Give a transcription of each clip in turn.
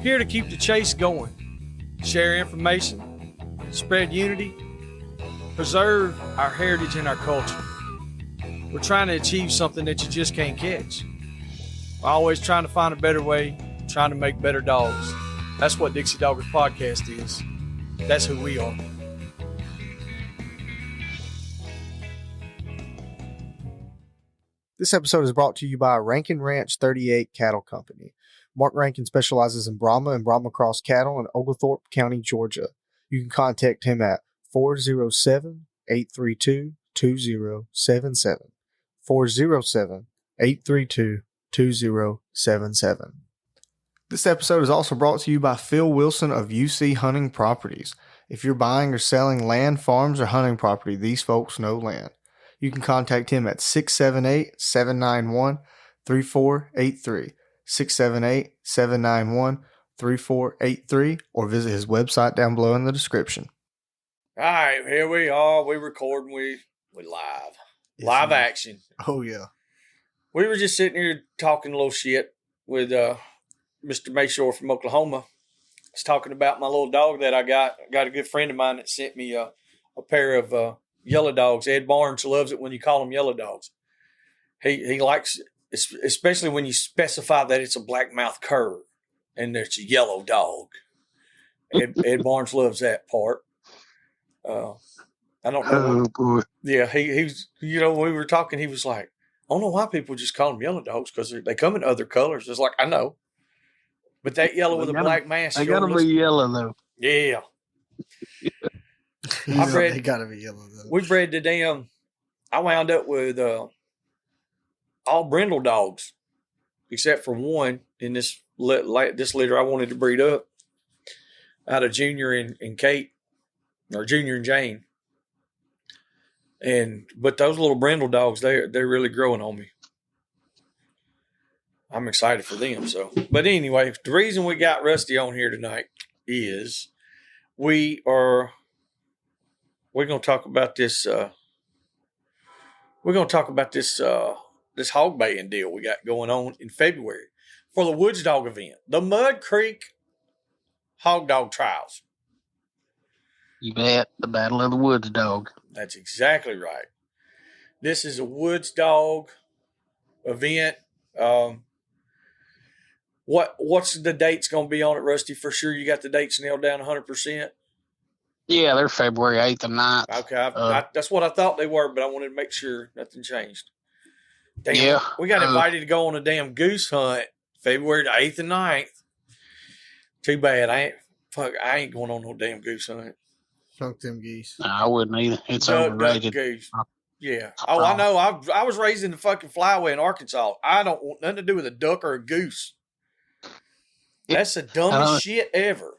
Here to keep the chase going, share information, spread unity, preserve our heritage and our culture. We're trying to achieve something that you just can't catch. We're always trying to find a better way, trying to make better dogs. That's what Dixie Doggers Podcast is. That's who we are. This episode is brought to you by Rankin Ranch 38 Cattle Company. Marc Rankin specializes in Brahma and Brahma Cross cattle in Oglethorpe County, Georgia. You can contact him at 407-832-2077. 407-832-2077. This episode is also brought to you by Phil Wilson of UC Hunting Properties. If you're buying or selling land, farms, or hunting property, these folks know land. You can contact him at 678-791-3483, 678-791-3483, or visit his website down below in the description. All right, here we are. We recording. We live. Yes, Live man. action. Oh, yeah. We were just sitting here talking a little shit with Mr. Mashore from Oklahoma. I was talking about my little dog that I got. I got a good friend of mine that sent me a pair of yellow dogs. Ed Barnes loves it when you call them yellow dogs. He likes, especially when you specify that it's a black mouth cur and it's a yellow dog. Ed Barnes loves that part. I don't know. Oh, boy. Yeah, he's, when we were talking, he was like, I don't know why people just call them yellow dogs because they come in other colors. It's like, I know. But that yellow with a black mask. They gotta be yellow, though. Yeah. They gotta be yellow, though. We bred the damn, I wound up with all brindle dogs, except for one in this litter I wanted to breed up out of Junior and Kate, or Junior and Jane. But those little brindle dogs, they're really growing on me. I'm excited for them. But anyway, the reason we got Rusty on here tonight is we're going to talk about this. We're going to talk about this hog baying deal we got going on in February for the Woods Dog event, the Mud Creek Hog Dog Trials. You bet. The Battle of the Woods Dog. That's exactly right. This is a Woods Dog event. What's the dates going to be on it, Rusty? For sure, you got the dates nailed down 100%. Yeah, they're February 8th and 9th. Okay, that's what I thought they were, but I wanted to make sure nothing changed. Damn, yeah, we got invited to go on a damn goose hunt February the 8th and 9th. Too bad. I ain't going on no damn goose hunt. Fuck them geese. No, I wouldn't either. It's Duck overrated. Goose. Yeah. Oh, I know. I was raised in the fucking flyway in Arkansas. I don't want nothing to do with a duck or a goose. That's the dumbest shit ever.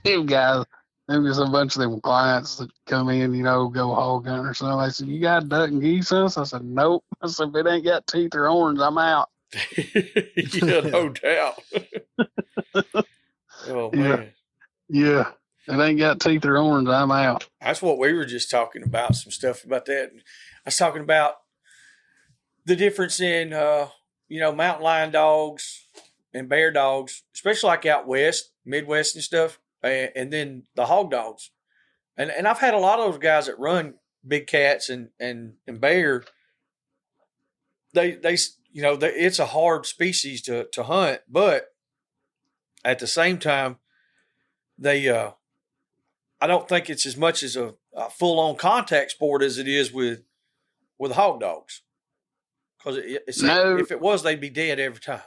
Them guys, there's a bunch of them clients that come in, go hog hunting or something. They said, you got duck and geese hunts? I said, nope. I said, if it ain't got teeth or horns, I'm out. Yeah, no doubt. Oh, man. Yeah. If it ain't got teeth or horns, I'm out. That's what we were just talking about, some stuff about that. I was talking about the difference in, mountain lion dogs and bear dogs, especially like out west, Midwest and stuff, and then the hog dogs. And I've had a lot of those guys that run big cats and bear. They it's a hard species to hunt, but at the same time, I don't think it's as much as a full-on contact sport as it is with hog dogs. Because if it was, they'd be dead every time.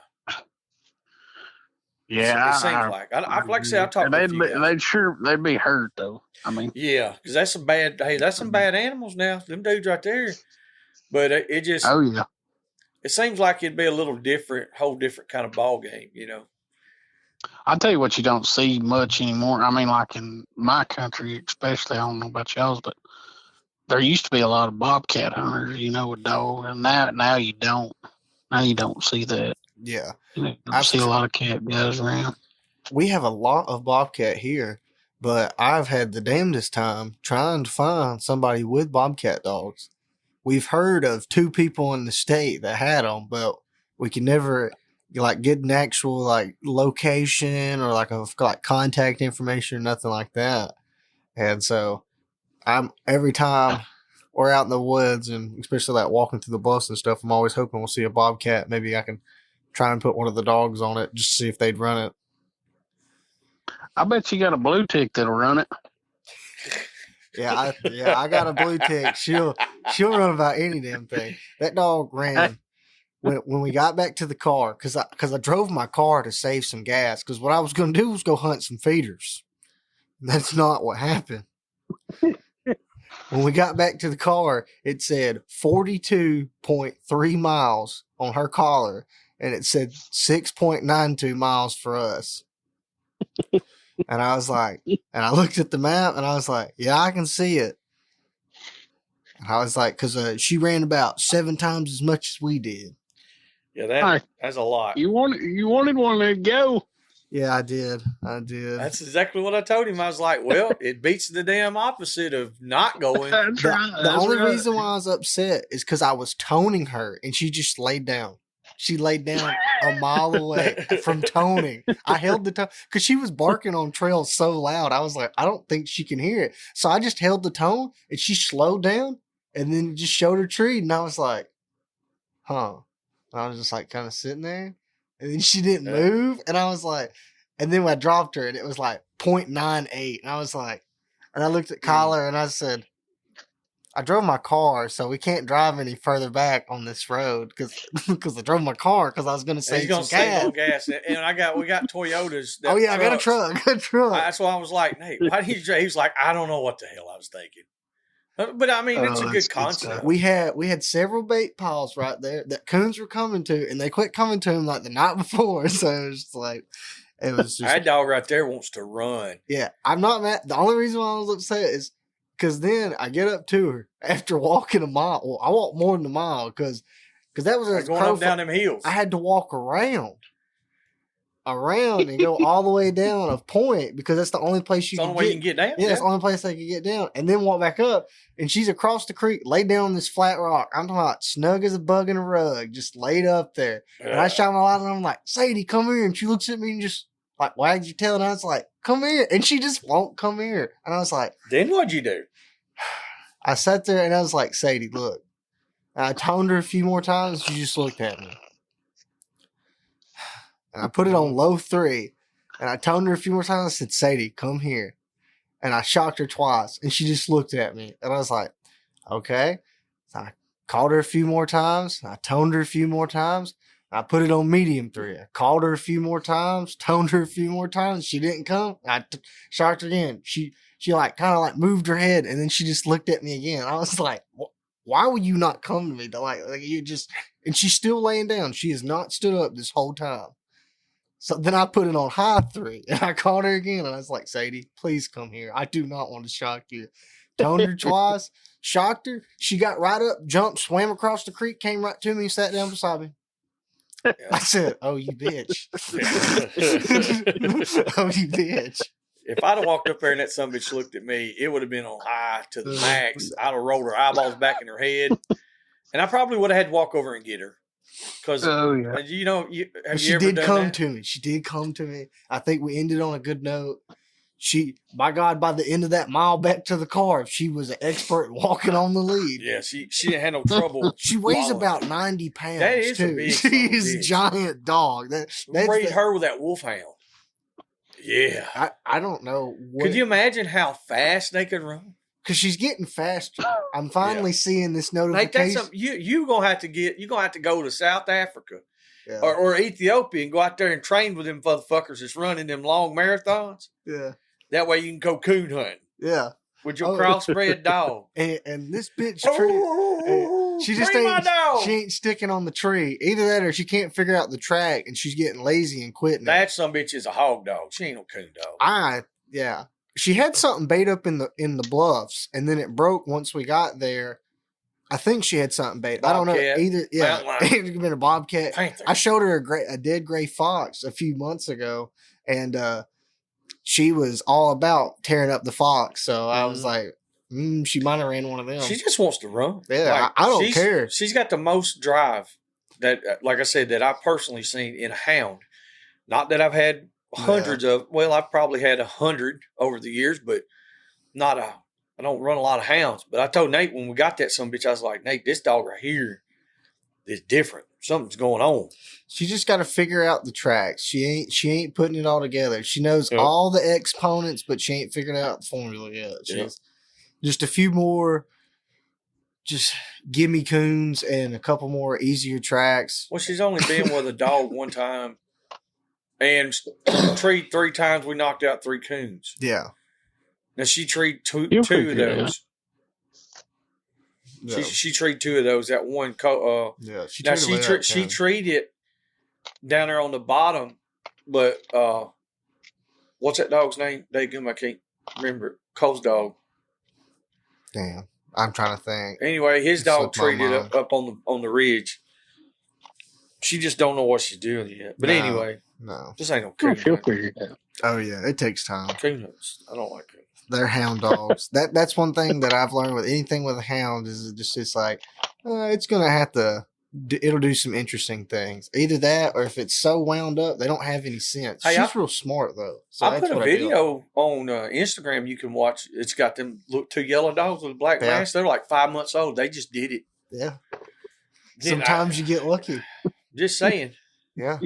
Yeah, it seems like. Like I said, I talked to a few guys. They'd be hurt though. I mean, yeah, because that's some bad animals now. Them dudes right there. But it just, oh yeah, it seems like it'd be a little different, whole different kind of ball game, I'll tell you what, you don't see much anymore. I mean, like in my country, especially, I don't know about y'all's, but there used to be a lot of bobcat hunters, with dogs, and now you don't. Now you don't see that. Yeah. I see a lot of cat guys around. We have a lot of bobcat here, but I've had the damnedest time trying to find somebody with bobcat dogs. We've heard of 2 people in the state that had them, but we can never like getting actual like location or like contact information or nothing like that. And so I'm every time we're out in the woods and especially like walking through the bus and stuff, I'm always hoping we'll see a bobcat. Maybe I can try and put one of the dogs on it just to see if they'd run it. I bet you got a blue tick that'll run it. I got a blue tick. She'll run about any damn thing. That dog ran when we got back to the car because I drove my car to save some gas because what I was going to do was go hunt some feeders. That's not what happened. When we got back to the car, it said 42.3 miles on her collar, and it said 6.92 miles for us. And I was like, and I looked at the map, and I was like, yeah, I can see it. And I was like, because she ran about 7 times as much as we did. Yeah, that's a lot. You wanted one to go. Yeah, I did. That's exactly what I told him. I was like, well, it beats the damn opposite of not going. That's right. The only reason why I was upset is because I was toning her and she just laid down. She laid down a mile away from toning. I held the tone because she was barking on trails so loud. I was like, I don't think she can hear it. So I just held the tone and she slowed down and then just showed her tree. And I was like, huh. And I was just like kind of sitting there. And then she didn't move. And I was like, and then I dropped her and it was like 0.98. And I was like, and I looked at Kyler and I said, I drove my car, so we can't drive any further back on this road because I drove my car because I was going to save some gas. And we got Toyotas. Oh yeah, I got a truck. That's why I was like, Nate, why did you drive? He was like, I don't know what the hell I was thinking. But I mean, it's a good concept. We had several bait piles right there that coons were coming to, and they quit coming to him like the night before. So it was just like, it was just that dog right there wants to run. Yeah, I'm not mad. The only reason why I was upset is because then I get up to her after walking a mile. Well, I walked more than a mile because that was going up down them hills. I had to walk around and go all the way down a point because that's the only place you can get down. Yeah, that's the only place I could get down, and then walk back up. And she's across the creek, laid down on this flat rock. I'm talking about snug as a bug in a rug, just laid up there. And I shot my light, and I'm like, Sadie, come here. And she looks at me and just like wagged your tail, and I was like, come here. And she just won't come here. And I was like, then what'd you do? I sat there and I was like, Sadie, look. And I toned her a few more times. She just looked at me. And I put it on low 3. And I toned her a few more times. I said, Sadie, come here. And I shocked her twice. And she just looked at me. And I was like, okay. So I called her a few more times. I toned her a few more times. I put it on medium 3. I called her a few more times. Toned her a few more times. She didn't come. I shocked her again. She like kind of like moved her head. And then she just looked at me again. I was like, why would you not come to me? Like you just, and she's still laying down. She has not stood up this whole time. So then I put it on high 3 and I called her again and I was like, Sadie, please come here. I do not want to shock you. Toned her twice, shocked her. She got right up, jumped, swam across the creek, came right to me and sat down beside me. I said, oh, you bitch. Oh, you bitch. If I'd have walked up there and that son bitch looked at me, it would have been on high to the max. I'd have rolled her eyeballs back in her head. And I probably would have had to walk over and get her. Because, she did come to me. I think we ended on a good note. By God, by the end of that mile back to the car, she was an expert walking on the lead. Yeah, she didn't have no trouble. She weighs about 90 pounds. That is too. A big she is a giant dog. Raid her with that wolfhound. Yeah. I don't know. Could you imagine how fast they could run? Because she's getting faster. I'm finally seeing this notification. You're gonna have to go to South Africa or Ethiopia and go out there and train with them motherfuckers that's running them long marathons. Yeah. That way you can go coon hunting. Yeah. With your crossbred dog. And this bitch she just ain't sticking on the tree. Either that or she can't figure out the track and she's getting lazy and quitting. That some bitch is a hog dog. She ain't no coon dog. She had something bait up in the bluffs, and then it broke once we got there. I think she had something bait. I don't know either. Yeah, it could have been a bobcat. Panther. I showed her a dead gray fox a few months ago, and she was all about tearing up the fox. So I was like, she might have ran one of them. She just wants to run. Yeah, I don't care. She's got the most drive that, like I said, that I've personally seen in a hound. Not that I've had hundreds of. Well, I've probably had 100 over the years, but not a. I don't run a lot of hounds. But I told Nate when we got that son bitch, I was like, Nate, this dog right here is different. Something's going on. She just got to figure out the tracks. She ain't putting it all together. She knows all the exponents, but she ain't figured out the formula yet. She's just a few more, just gimme coons and a couple more easier tracks. Well, she's only been with a dog one time, and treed 3 times. We knocked out 3 coons. Yeah. Now she treed two of those. Yeah. She treed 2 of those. That one. She treated down there on the bottom, but what's that dog's name? Daygum, I can't remember it. Cole's dog. Damn, I'm trying to think. Anyway, his dog treated up on the ridge. She just don't know what she's doing yet. But anyway, this ain't no coon. She'll figure it out. Oh yeah, it takes time. Coons, I don't like it. They're hound dogs. That's one thing that I've learned with anything with a hound is it's like it's gonna have to. It'll do some interesting things. Either that, or if it's so wound up, they don't have any sense. Hey, she's real smart though. So I put a video on Instagram you can watch. It's got them 2 yellow dogs with a black mask. They're like 5 months old. They just did it. Yeah. Sometimes you get lucky. Just saying. Yeah.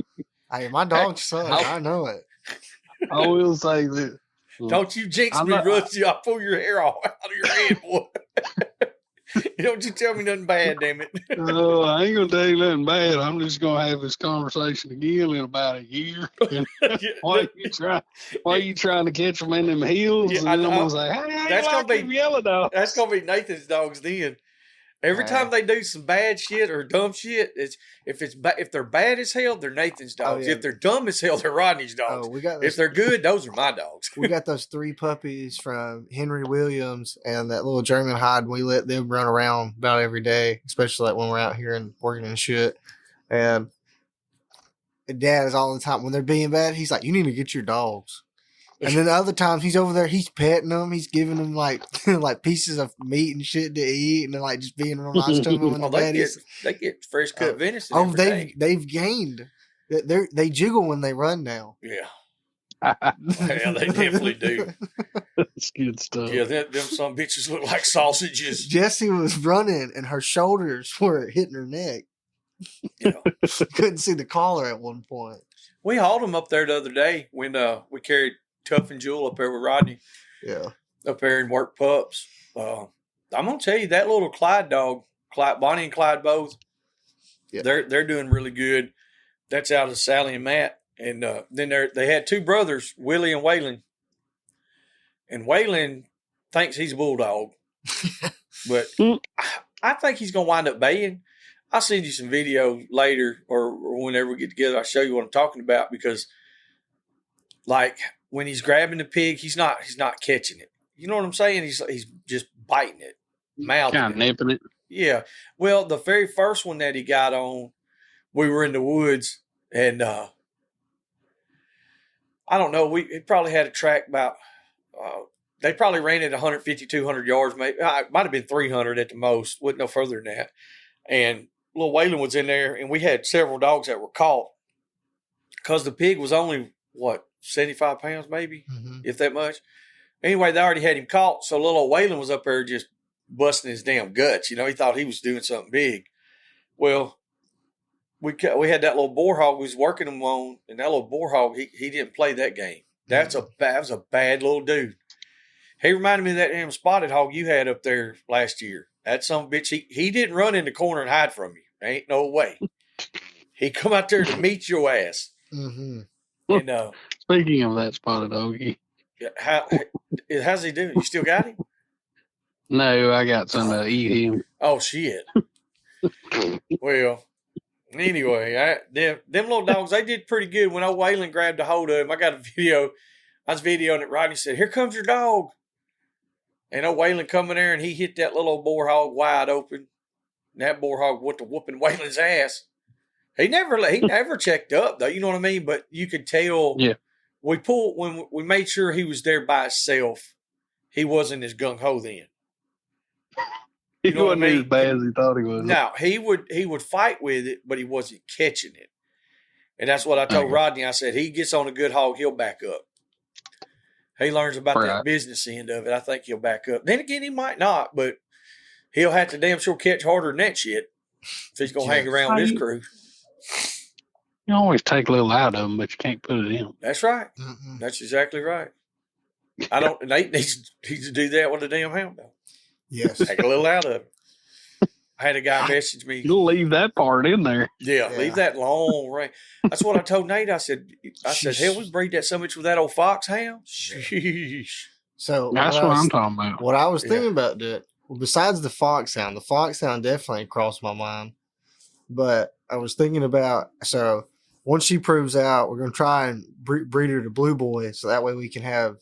Hey, my dog's son. I know it. I will say this. Don't you jinx me, Rusty. I'll pull your hair off out of your head, boy. Don't you tell me nothing bad, damn it. No, I ain't going to tell you nothing bad. I'm just going to have this conversation again in about a year. Why are you trying to catch them in them heels? Yeah, and I'm going to say, hey, that's going to be yellow dog. That's going to be Nathan's dogs then. Every time they do some bad shit or dumb shit, if they're bad as hell, they're Nathan's dogs. If they're dumb as hell, they're Rodney's dogs. If they're good, those are my dogs. We got those 3 puppies from Henry Williams and that little German hide. We let them run around about every day, especially like when we're out here and working and shit. And Dad is all the time when they're being bad. He's like, "You need to get your dogs." And then the other times he's over there, he's petting them, he's giving them like pieces of meat and shit to eat, and then like just being real nice to them. When they get fresh cut venison. Oh, they've gained. They jiggle when they run now. Yeah, yeah, they definitely do. That's good stuff. Yeah, them some bitches look like sausages. Jessie was running, and her shoulders were hitting her neck. Yeah, couldn't see the collar at one point. We hauled them up there the other day when we carried Tough and Jewel up there with Rodney. Yeah. Up there and work pups. I'm going to tell you, that little Clyde dog, Bonnie and Clyde both, they're doing really good. That's out of Sally and Matt. And then they had 2 brothers, Willie and Waylon. And Waylon thinks he's a bulldog. But I think he's going to wind up baying. I'll send you some video later or whenever we get together. I'll show you what I'm talking about because, like, when he's grabbing the pig, he's not catching it. You know what I'm saying? He's just biting it, mouthing kind of nipping it. Yeah. Well, the very first one that he got on, we were in the woods, and I don't know. He probably had a track about. They probably ran it 150, 200 yards, maybe. It might have been 300 at the most. Wasn't no further than that. And little Waylon was in there, and we had several dogs that were caught because the pig was only 75 pounds, maybe, if that much. Anyway, they already had him caught, so little old Waylon was up there just busting his damn guts. You know, he thought he was doing something big. Well, we had that little boar hog we was working him on, and that little boar hog, he didn't play that game. That was a bad little dude. He reminded me of that damn spotted hog you had up there last year. That son of a bitch, he didn't run in the corner and hide from you. Ain't no way. He come out there to meet your ass. Mm-hmm. And, speaking of that spotted doggy, how's he doing? You still got him? No, I got some to eat him. Oh shit! Well, anyway, them little dogs, they did pretty good. When old Waylon grabbed a hold of him, I got a video. I was videoing it. Rodney said, "Here comes your dog," and old Waylon come in there and he hit that little boar hog wide open. And that boar hog went to whooping Waylon's ass. He never checked up though, you know what I mean? But you could tell. Yeah. When we made sure he was there by himself, he wasn't as gung ho then. You know what I wasn't as mean? bad as he thought he was. No, he would fight with it, but he wasn't catching it. And that's what I told Okay. Rodney. I said, he gets on a good hog, he'll back up. He learns about that Right. business end of it. I think he'll back up. Then again, he might not, but he'll have to damn sure catch harder than that shit if he's going to hang around with his crew. You always take a little out of them, but you can't put it in. That's right. Mm-mm. That's exactly right. Nate needs to do that with a damn hound dog. Yes. Take a little out of it. I had a guy message me. You'll leave that part in there. Yeah, leave that long range. That's what I told Nate. I said, hell, we breed that so much with that old foxhound. Sheesh. So That's what I'm talking about. What I was thinking about that, besides the foxhound definitely crossed my mind. But I was thinking about, so once she proves out, we're going to try and breed her to blue boy, so that way we can have.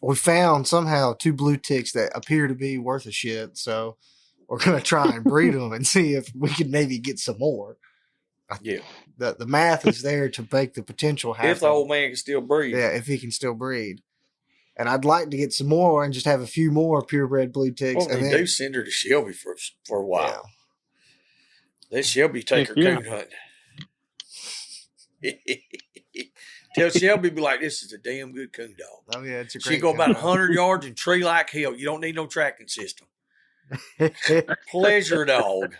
We found somehow 2 blue ticks that appear to be worth a shit. So we're going to try and breed them and see if we can maybe get some more. Yeah. The math is there to make the potential happen. If the old man can still breed. Yeah, if he can still breed. And I'd like to get some more and just have a few more purebred blue ticks. Well, they do send her to Shelby for a while. Let Shelby take her coon hunting. Tell Shelby, be like, this is a damn good coon dog. Oh, yeah, it's a great She go about 100 yards and tree like hell. You don't need no tracking system. Pleasure dog.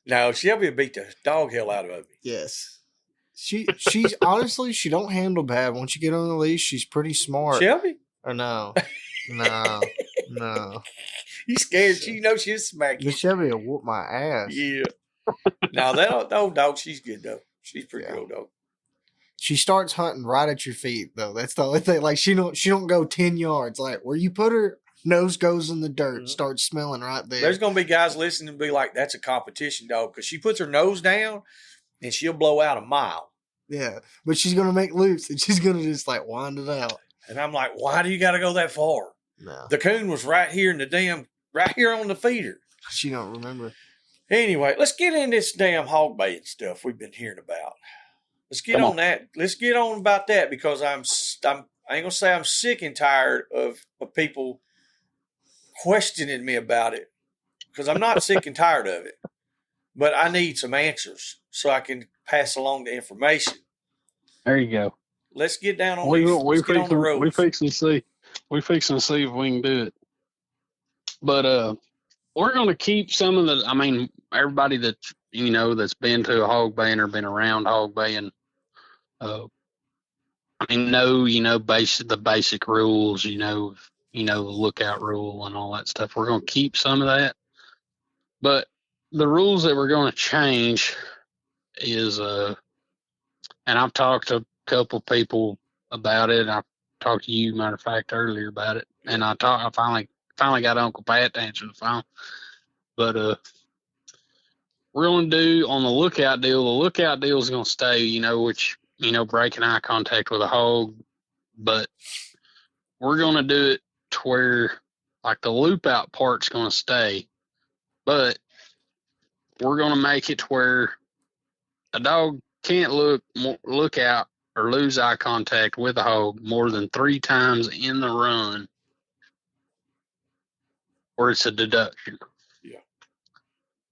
No, Shelby will beat the dog hell out of me. Yes. She's honestly, she don't handle bad. Once you get on the leash, she's pretty smart. Shelby? Or no. You scared? She knows she'll smack you. Miss Shelby will whoop my ass. Yeah. No, that old dog, she's good though. She's pretty good old dog. She starts hunting right at your feet though. That's the only thing. Like she don't go 10 yards. Like where you put her, nose goes in the dirt, starts smelling right there. There's gonna be guys listening and be like, "That's a competition dog," because she puts her nose down and she'll blow out a mile. Yeah, but she's gonna make loops and she's gonna just like wind it out. And I'm like, "Why do you got to go that far?" No, the coon was right here in the right here on the feeder. She don't remember. Anyway, let's get in this damn hog baying stuff we've been hearing about. Let's get on that. Let's get on about that because I ain't gonna say I'm sick and tired of people questioning me about it because I'm not sick and tired of it, but I need some answers so I can pass along the information. There you go. Let's get down on let's get on the road. We fixing to see. We fixing to see if we can do it. But we're going to keep some of the. I mean, everybody that that's been to a hog baying or been around hog baying. I mean, the basic rules. The lookout rule and all that stuff. We're going to keep some of that, but the rules that we're going to change is and I've talked to a couple people about it. I've talked to you, matter of fact, earlier about it, and I finally got Uncle Pat to answer the phone. But we're going to do on the lookout deal. The lookout deal is going to stay, breaking eye contact with a hog, but we're going to do it to where, like, the loop out part's going to stay, but we're going to make it to where a dog can't look out or lose eye contact with a hog more than 3 times in the run, or it's a deduction. Yeah.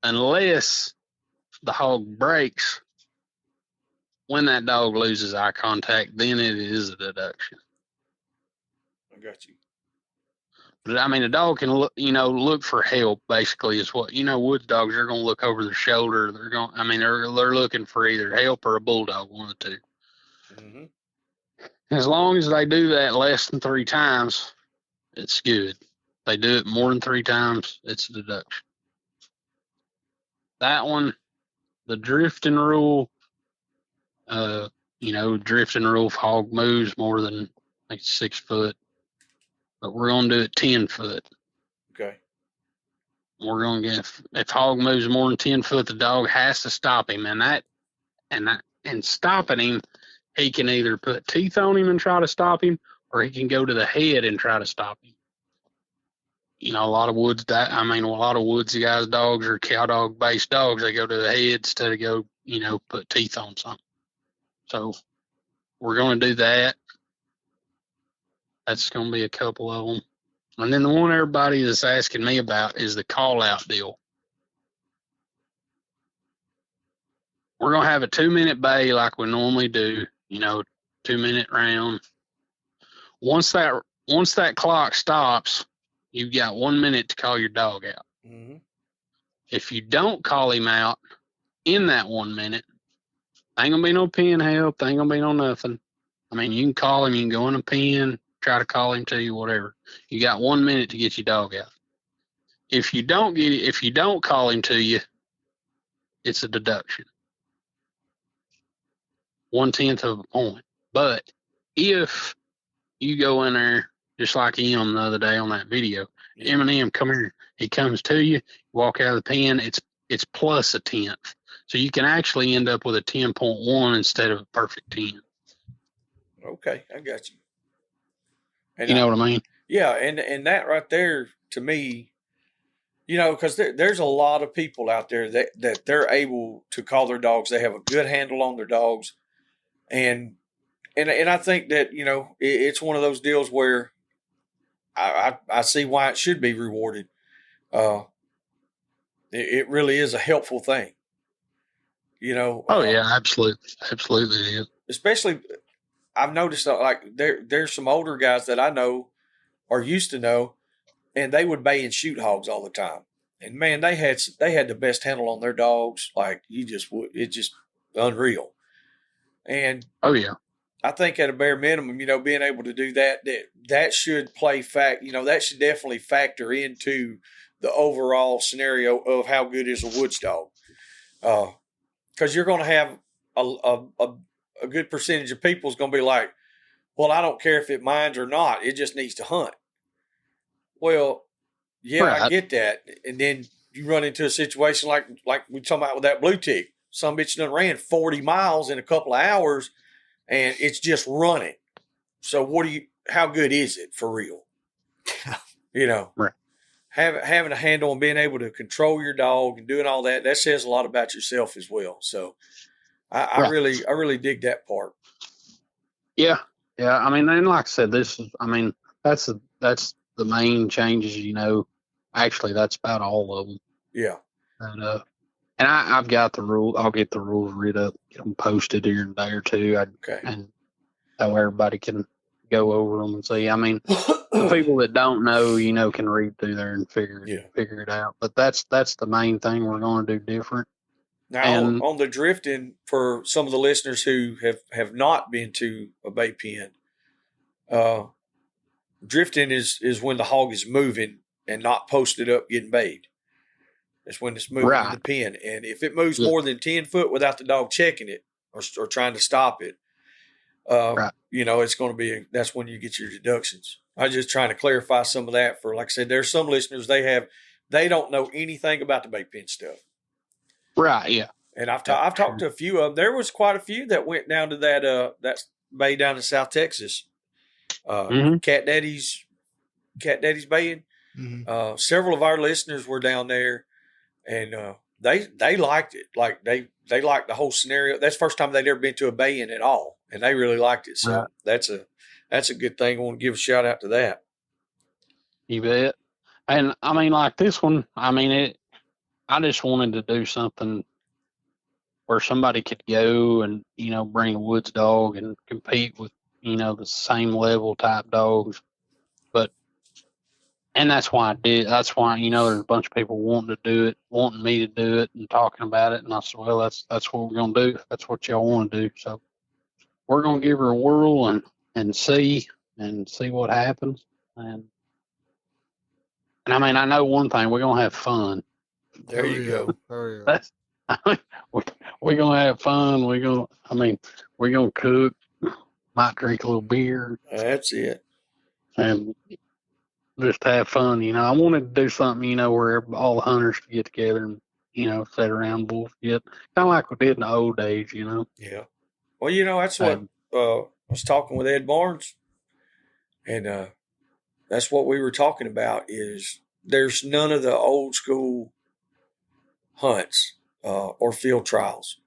Unless the hog breaks when that dog loses eye contact, then it is a deduction. I got you. But I mean, a dog can look for help. Basically, is what woods dogs are going to look over their shoulder. They're looking for either help or a bulldog, one of the two. Mm-hmm. As long as they do that less than 3 times, it's good. If they do it more than 3 times, it's a deduction. That one, the drifting rule. Drifting rule if hog moves more than 6 foot. But we're going to do it 10 foot. Okay. We're going to get, if hog moves more than 10 foot, the dog has to stop him. And stopping him, he can either put teeth on him and try to stop him, or he can go to the head and try to stop him. A lot of woodsy guys' dogs are cow dog based dogs. They go to the head instead of go, put teeth on something. So we're going to do that. That's going to be a couple of them. And then the one everybody is asking me about is the call-out deal. We're going to have a 2-minute bay like we normally do, 2-minute round. Once that clock stops, you've got 1 minute to call your dog out. Mm-hmm. If you don't call him out in that 1 minute, ain't going to be no pen help. Ain't going to be no nothing. I mean, you can call him. You can go in a pen, try to call him to you, whatever. You got 1 minute to get your dog out. If you don't call him to you, it's a deduction. 1/10 of a point. But if you go in there, just like him the other day on that video, Eminem, come here. He comes to you, walk out of the pen, it's plus a 10th. So you can actually end up with a 10.1 instead of a perfect 10. Okay, I got you. And you know what I mean? Yeah, and that right there, to me, because there's a lot of people out there that they're able to call their dogs. They have a good handle on their dogs. And I think that, it's one of those deals where I see why it should be rewarded. It really is a helpful thing. Oh, yeah, absolutely. Absolutely it is. Especially, I've noticed that, like, there's some older guys that I know or used to know, and they would bay and shoot hogs all the time. And man, they had the best handle on their dogs. Like, it's just unreal. And oh yeah, I think at a bare minimum, being able to do that should that should definitely factor into the overall scenario of how good is a woods dog. Because you're going to have a good percentage of people is going to be like, well, I don't care if it minds or not. It just needs to hunt. Well, yeah, right. I get that. And then you run into a situation like we talking about with that blue tick. Some bitch done ran 40 miles in a couple of hours, and it's just running. So how good is it for real? Right. Having a handle and being able to control your dog and doing all that says a lot about yourself as well. So I really dig that part. Yeah. Yeah. I mean, and like I said, that's the main changes, actually that's about all of them. Yeah. And I've got the rule. I'll get the rules read up, get them posted here and there too. Okay. And so everybody can go over them and see. I mean, the people that don't know, can read through there and figure it out. But that's the main thing we're going to do different. Now, on the drifting, for some of the listeners who have not been to a bay pen, drifting is when the hog is moving and not posted up getting bayed. It's when it's moving in the pen. And if it moves more than 10 foot without the dog checking it or trying to stop it, it's going to be that's when you get your deductions. I was just trying to clarify some of that for, like I said, there's some listeners, they don't know anything about the bay pen stuff. Right, yeah. And I've talked to a few of them. There was quite a few that went down to that bay down in South Texas. Cat Daddy's baying. Mm-hmm. Several of our listeners were down there, and they liked it. Like they liked the whole scenario. That's the first time they'd ever been to a bay-in at all, and they really liked it. So that's a good thing. I want to give a shout out to that. You bet. And I mean, like this one, I just wanted to do something where somebody could go and, bring a woods dog and compete with, the same level type dogs. And that's why I did. That's why, there's a bunch of people wanting me to do it and talking about it. And I said, well, that's what we're going to do. That's what y'all want to do. So we're going to give her a whirl and see what happens. And I know one thing, we're going to have fun. There you go. We're going to have fun. We're going to cook, might drink a little beer. That's it. And just have fun, I wanted to do something, where all the hunters could get together and, sit around bullshit. Kind of like we did in the old days, Yeah. Well, that's what I was talking with Ed Barnes, and that's what we were talking about is there's none of the old school hunts or field trials.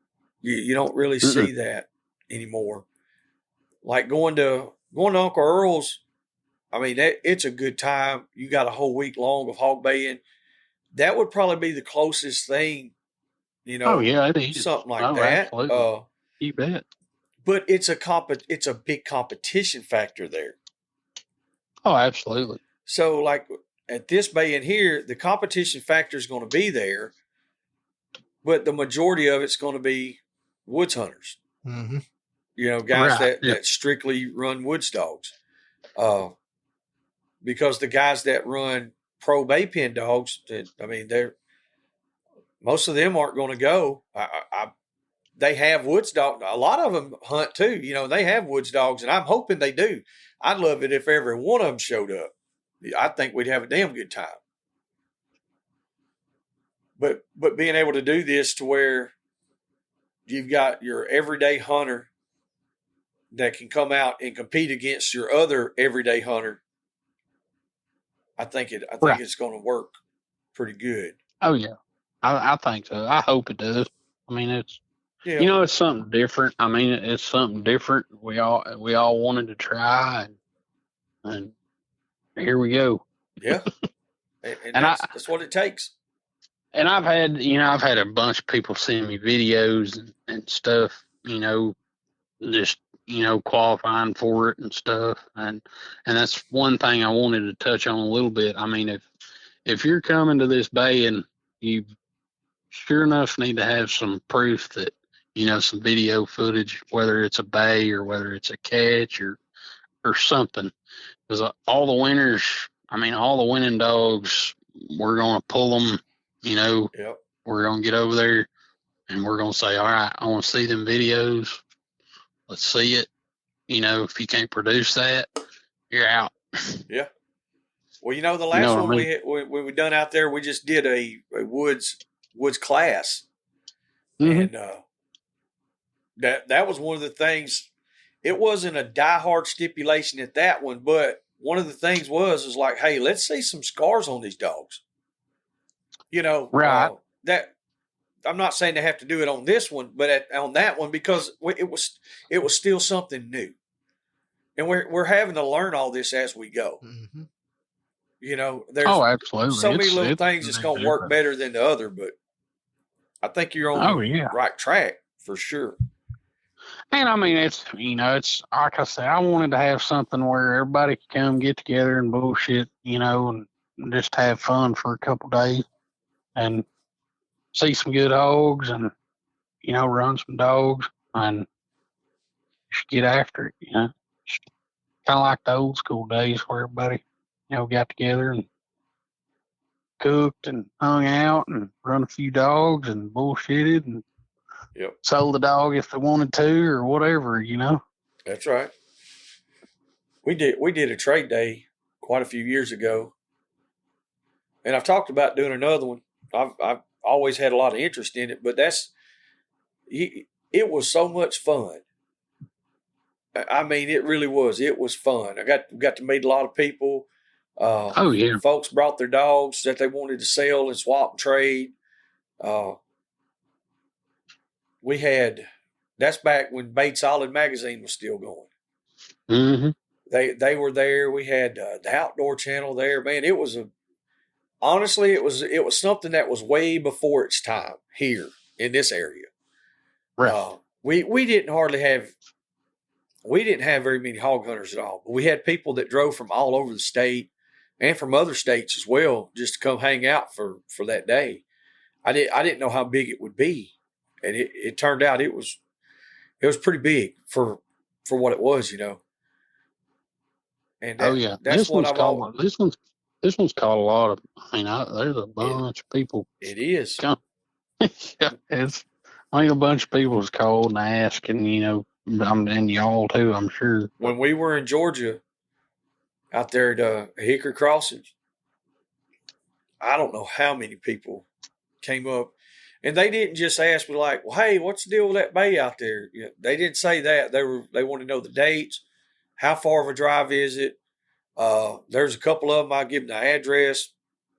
You don't really see that anymore. Like going to Uncle Earl's I mean, it's a good time. You got a whole week long of hog baying. That would probably be the closest thing, Oh yeah, it is. something like Oh, that. absolutely. You bet. But it's a big competition factor there. Oh, absolutely. So, like at this bay in here, the competition factor is going to be there, but the majority of it's going to be woods hunters. Mm-hmm. Guys Right. that strictly run woods dogs. Because the guys that run pro bay pen dogs, they're most of them aren't going to go. They have woods dog. A lot of them hunt too. They have woods dogs, and I'm hoping they do. I'd love it if every one of them showed up. I think we'd have a damn good time. But being able to do this to where you've got your everyday hunter that can come out and compete against your other everyday hunter, I think it's going to work pretty good. Oh yeah, I think so. I hope it does. I mean, it's it's something different. I mean, it's something different. We all wanted to try, and here we go. Yeah, and that's what it takes. And I've had a bunch of people send me videos and stuff. Just qualifying for it and stuff, and that's one thing I wanted to touch on a little bit. I mean, if you're coming to this bay and you sure enough need to have some proof that some video footage, whether it's a bay or whether it's a catch or something, because all the winners, all the winning dogs, we're gonna pull them. Yep. We're gonna get over there and we're gonna say, all right, I want to see them videos. Let's see it. If you can't produce that, you're out. Yeah. Well, the last one we done out there, we just did a woods class, mm-hmm. and that was one of the things. It wasn't a diehard stipulation at that one, but one of the things was like, hey, let's see some scars on these dogs. Right. That I'm not saying they have to do it on this one, but on that one, because it was still something new, and we're having to learn all this as we go. Mm-hmm. There's absolutely so many little things that's going to work better than the other, but I think you're on the right track for sure. And it's like I said, I wanted to have something where everybody could come get together and bullshit, and just have fun for a couple days and see some good hogs and, run some dogs and just get after it, Kind of like the old school days where everybody, got together and cooked and hung out and run a few dogs and bullshitted and sold the dog if they wanted to or whatever, That's right. We did a trade day quite a few years ago, and I've talked about doing another one. I've always had a lot of interest in it, but it was so much fun. It really was. It was fun. I got to meet a lot of people. Folks brought their dogs that they wanted to sell and swap and trade. We had, that's back when Bait Solid magazine was still going. Mm-hmm. They were there. We had the Outdoor Channel there. Man, it was honestly, it was something that was way before its time here in this area. Right. We didn't have very many hog hunters at all, but we had people that drove from all over the state and from other states as well, just to come hang out for that day. I didn't know how big it would be, and it turned out it was pretty big for what it was, And that's this what one's called. This one's called a lot of. There's a bunch of people. It is. It's. I think a bunch of people is called and asking, and y'all too, I'm sure. When we were in Georgia, out there at Hickory Crossing, I don't know how many people came up, and they didn't just ask me like, "Well, hey, what's the deal with that bay out there?" They didn't say that. They wanted to know the dates, how far of a drive is it. There's a couple of them. I give them the address,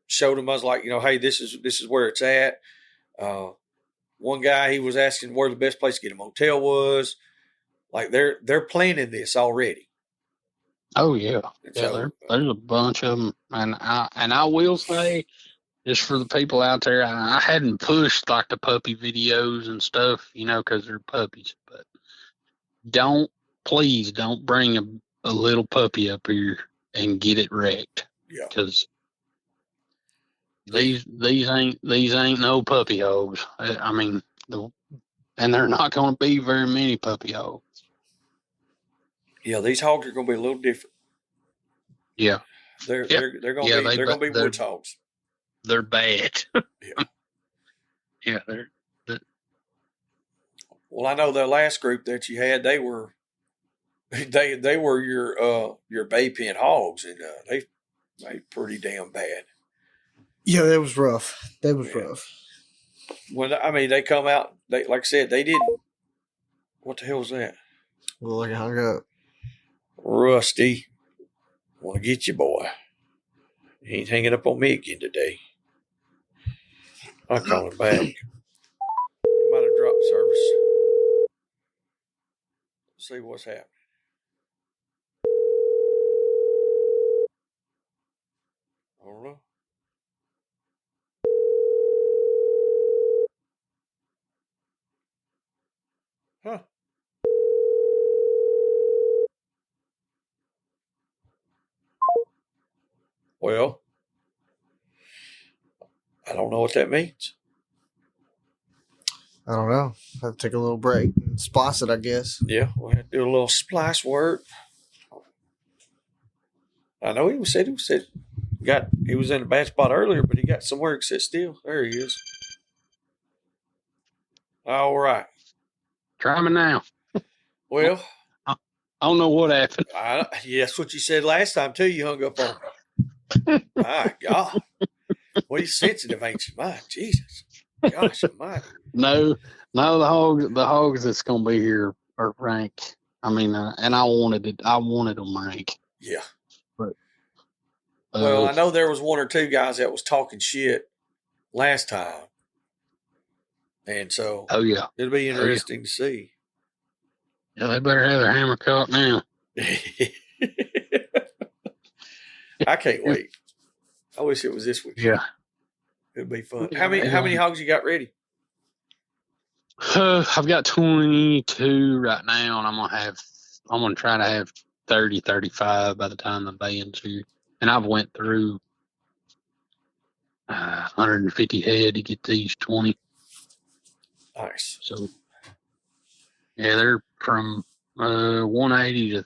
showed them. I was like, hey, this is where it's at. One guy, he was asking where the best place to get a motel was. Like they're planning this already. Oh yeah, And yeah. so, There's a bunch of them, and I will say, just for the people out there, I hadn't pushed like the puppy videos and stuff, because they're puppies. But please don't bring a little puppy up here and get it wrecked, yeah. because these ain't no puppy hogs. I mean, and they're not going to be very many puppy hogs. Yeah, these hogs are going to be a little different. Yeah, They're yeah, they're going yeah. to be they're going to be They're woods hogs. they're bad. Yeah. Yeah, they're Well, I know the last group that you had, they were your bay pen hogs, and they pretty damn bad. Yeah, that was rough. That was rough. When I mean, they come out, they like I said, they didn't. What the hell was that? Well, like I hung up. Rusty, want to get you, boy. He ain't hanging up on me again today. I'll call him back. He might have dropped service. See what's happening. I don't know. Huh. Well, I don't know what that means. I don't know. Have to take a little break and splice it, I guess. Yeah, we'll have to do a little splice work. I know he was in a bad spot earlier, but he got somewhere to sit still. There he is. All right. try me now. Well, I don't know what happened. that's what you said last time too. You hung up on me. My God, well, you sensitive, ain't you? My Jesus, gosh, almighty. No, the hogs that's gonna be here are rank. I mean, and I wanted them rank. Yeah. But Well, I know there was one or two guys that was talking shit last time, and so oh yeah, it'll be interesting to see. Yeah, they better have their hammer caught now. I can't wait. I wish it was this week. Yeah, it'd be fun. Yeah, How many hogs you got ready? I've got 22 right now, and I'm gonna try to have 30, 35 by the time the band's here. And I've went through 150 head to get these 20. Nice. So yeah, they're from 180 to the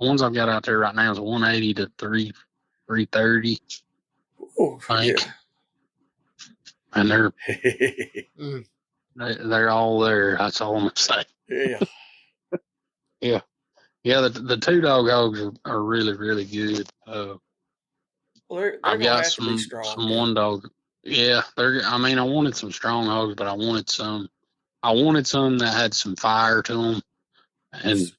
ones I've got out there right now is 180 to 330. Oh, yeah. And they're all there. That's all I'm gonna say. Yeah. Yeah. Yeah, the two dog hogs are really, really good. Well, they're I've got some one dog. Yeah, I wanted some strong hogs, but I wanted some that had some fire to them. And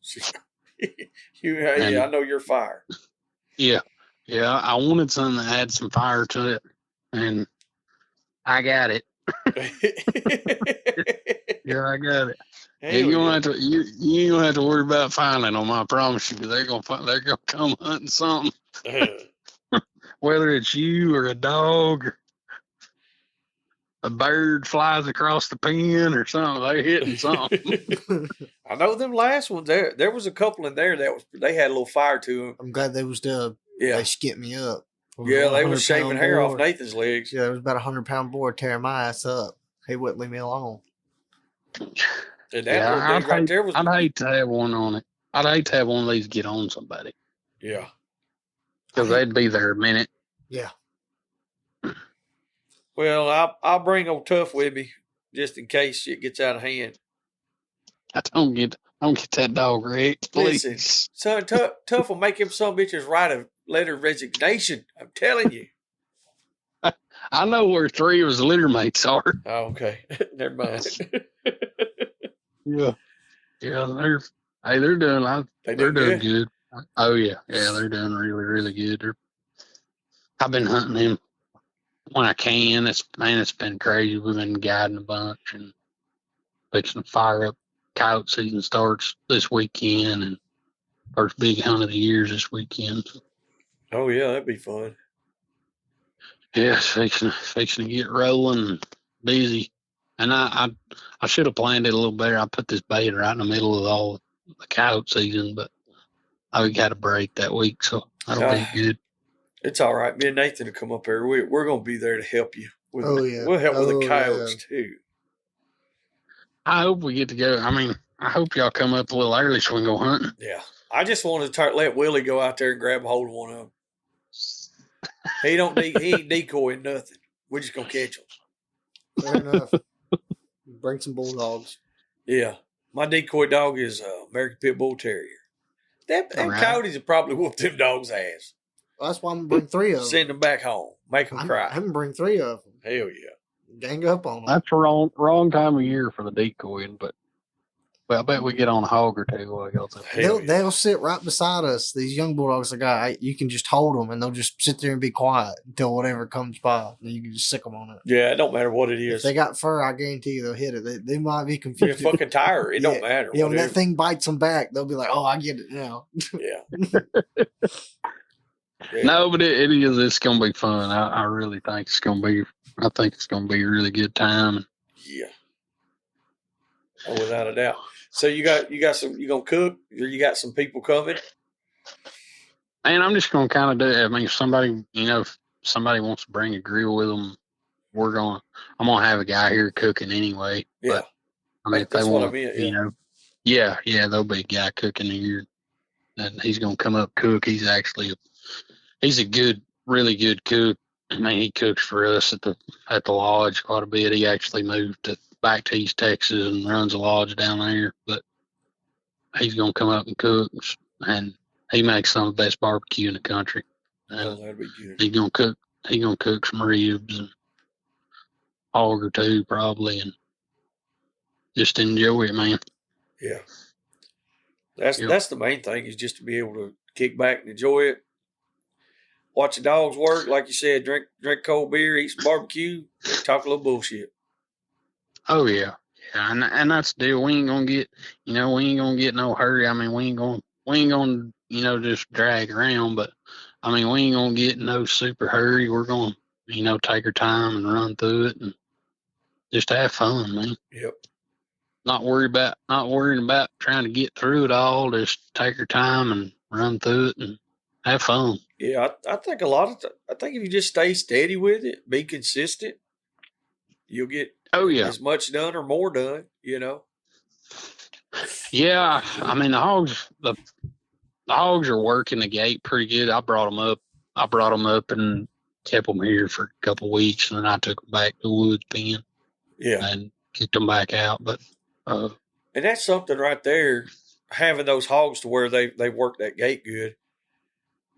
I know you're fire. Yeah, I wanted some that had some fire to it, and I got it. Yeah, I got it. Yeah, you don't have to worry about finding them. I promise you, they're gonna come hunting something. Whether it's you or a dog, or a bird flies across the pen or something, they're hitting something. I know them last ones. There was a couple in there they had a little fire to them. I'm glad they was dubbed. Yeah, they skipped me up. Yeah, they was shaving hair off Nathan's legs. Yeah, there was about 100-pound boar tearing my ass up. He wouldn't leave me alone. And that right there was. I'd hate to have one on it. I'd hate to have one of these get on somebody. Yeah, because they'd be there a minute. Yeah. Well, I'll bring old Tough with me just in case shit gets out of hand. I don't get that dog wrecked, please. Listen, son, Tough will make him some bitches write a letter of resignation. I'm telling you. I know where 3 of his litter mates are. Oh, okay. Never mind. Yeah, they're doing good. Oh yeah, they're doing really, really good. I've been hunting them when I can. It's been crazy. We've been guiding a bunch and fixing to fire up coyote season starts this weekend, and First big hunt of the year this weekend. Oh yeah, that'd be fun. Yeah, it's fixing to get rolling and busy. And I should have planned it a little better. I put this bait right in the middle of all the coyote season, but I got a break that week, so that'll be good. It's all right. Me and Nathan will come up here. We're going to be there to help you. Yeah. We'll help with the coyotes too. I hope we get to go. I mean, I hope y'all come up a little early so we can go hunting. Yeah. I just wanted to let Willie go out there and grab a hold of one of them. He ain't decoying nothing. We're just going to catch him. Fair enough. Bring some bulldogs. Yeah. My decoy dog is American Pit Bull Terrier. Them coyotes have probably whooped them dogs' ass. Well, that's why I'm going to bring 3 of them. Send them back home. Make them cry. I'm going to bring 3 of them. Hell yeah. Gang up on them. That's the wrong time of year for the decoying, but I bet we get on a hog or two while y'all They'll sit right beside us. These young bulldogs, you can just hold them and they'll just sit there and be quiet until whatever comes by. And you can just sick them on it. Yeah, it don't matter what it is. If they got fur, I guarantee you they'll hit it. They might be confused. Be a fucking tire. It don't matter. Yeah, when that thing bites them back, they'll be like, "Oh, I get it now." Yeah. Yeah. No, but it is. It's gonna be fun. I really think it's gonna be. I think it's gonna be a really good time. Yeah. Oh, without a doubt. So you got some. You gonna cook? Or you got some people coming? And I'm just gonna kind of do it. I mean, if somebody wants to bring a grill with them, I'm gonna have a guy here cooking anyway. Yeah. But, I mean, if they want, yeah, there'll be a guy cooking here, and he's gonna come up cook. He's a good, really good cook. I mean, he cooks for us at the lodge quite a bit. He actually moved back to East Texas and runs a lodge down there. But he's gonna come up and cook, and he makes some of the best barbecue in the country. Oh, that'd be good. He's gonna cook some ribs and hog or two probably, and just enjoy it, man. Yeah. That's the main thing, is just to be able to kick back and enjoy it. Watch the dogs work, like you said, drink cold beer, eat some barbecue, talk a little bullshit. Oh yeah. Yeah, and that's the deal. We ain't gonna get no hurry. I mean, we ain't gonna just drag around, but I mean, we ain't gonna get no super hurry. We're gonna, take our time and run through it and just have fun, man. Yep. Not worrying about trying to get through it all. Just take our time and run through it and have fun. Yeah, I think I think if you just stay steady with it, be consistent, you'll get as much done or more done, Yeah, I mean, the hogs are working the gate pretty good. I brought them up and kept them here for a couple of weeks, and then I took them back to the woods pen. Yeah, and kicked them back out. But and that's something right there, having those hogs to where they work that gate good.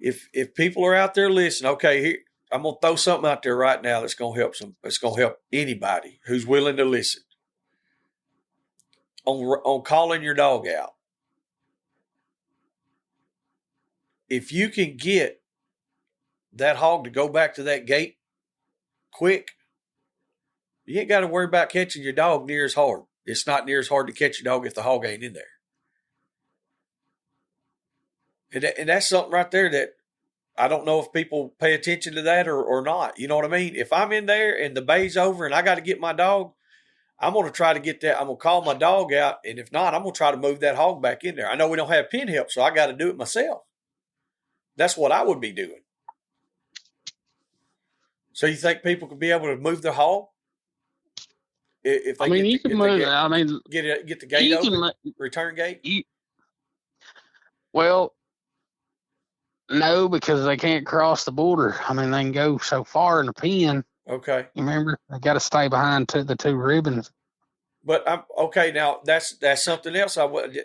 If people are out there listening, okay, here I'm gonna throw something out there right now that's gonna help It's gonna help anybody who's willing to listen. On calling your dog out, if you can get that hog to go back to that gate quick, you ain't got to worry about catching your dog near as hard. It's not near as hard to catch your dog if the hog ain't in there. And that's something right there that I don't know if people pay attention to that or not. You know what I mean? If I'm in there and the bay's over and I got to get my dog, I'm going to try to get that. I'm going to call my dog out. And if not, I'm going to try to move that hog back in there. I know we don't have pin help, so I got to do it myself. That's what I would be doing. So you think people could be able to move their hog? If they you can move. Get the gate open, return gate. Well, no, because they can't cross the border. I mean, they can go so far in the pen. Okay. You remember, they got to stay behind the two ribbons. But okay. Now that's something else.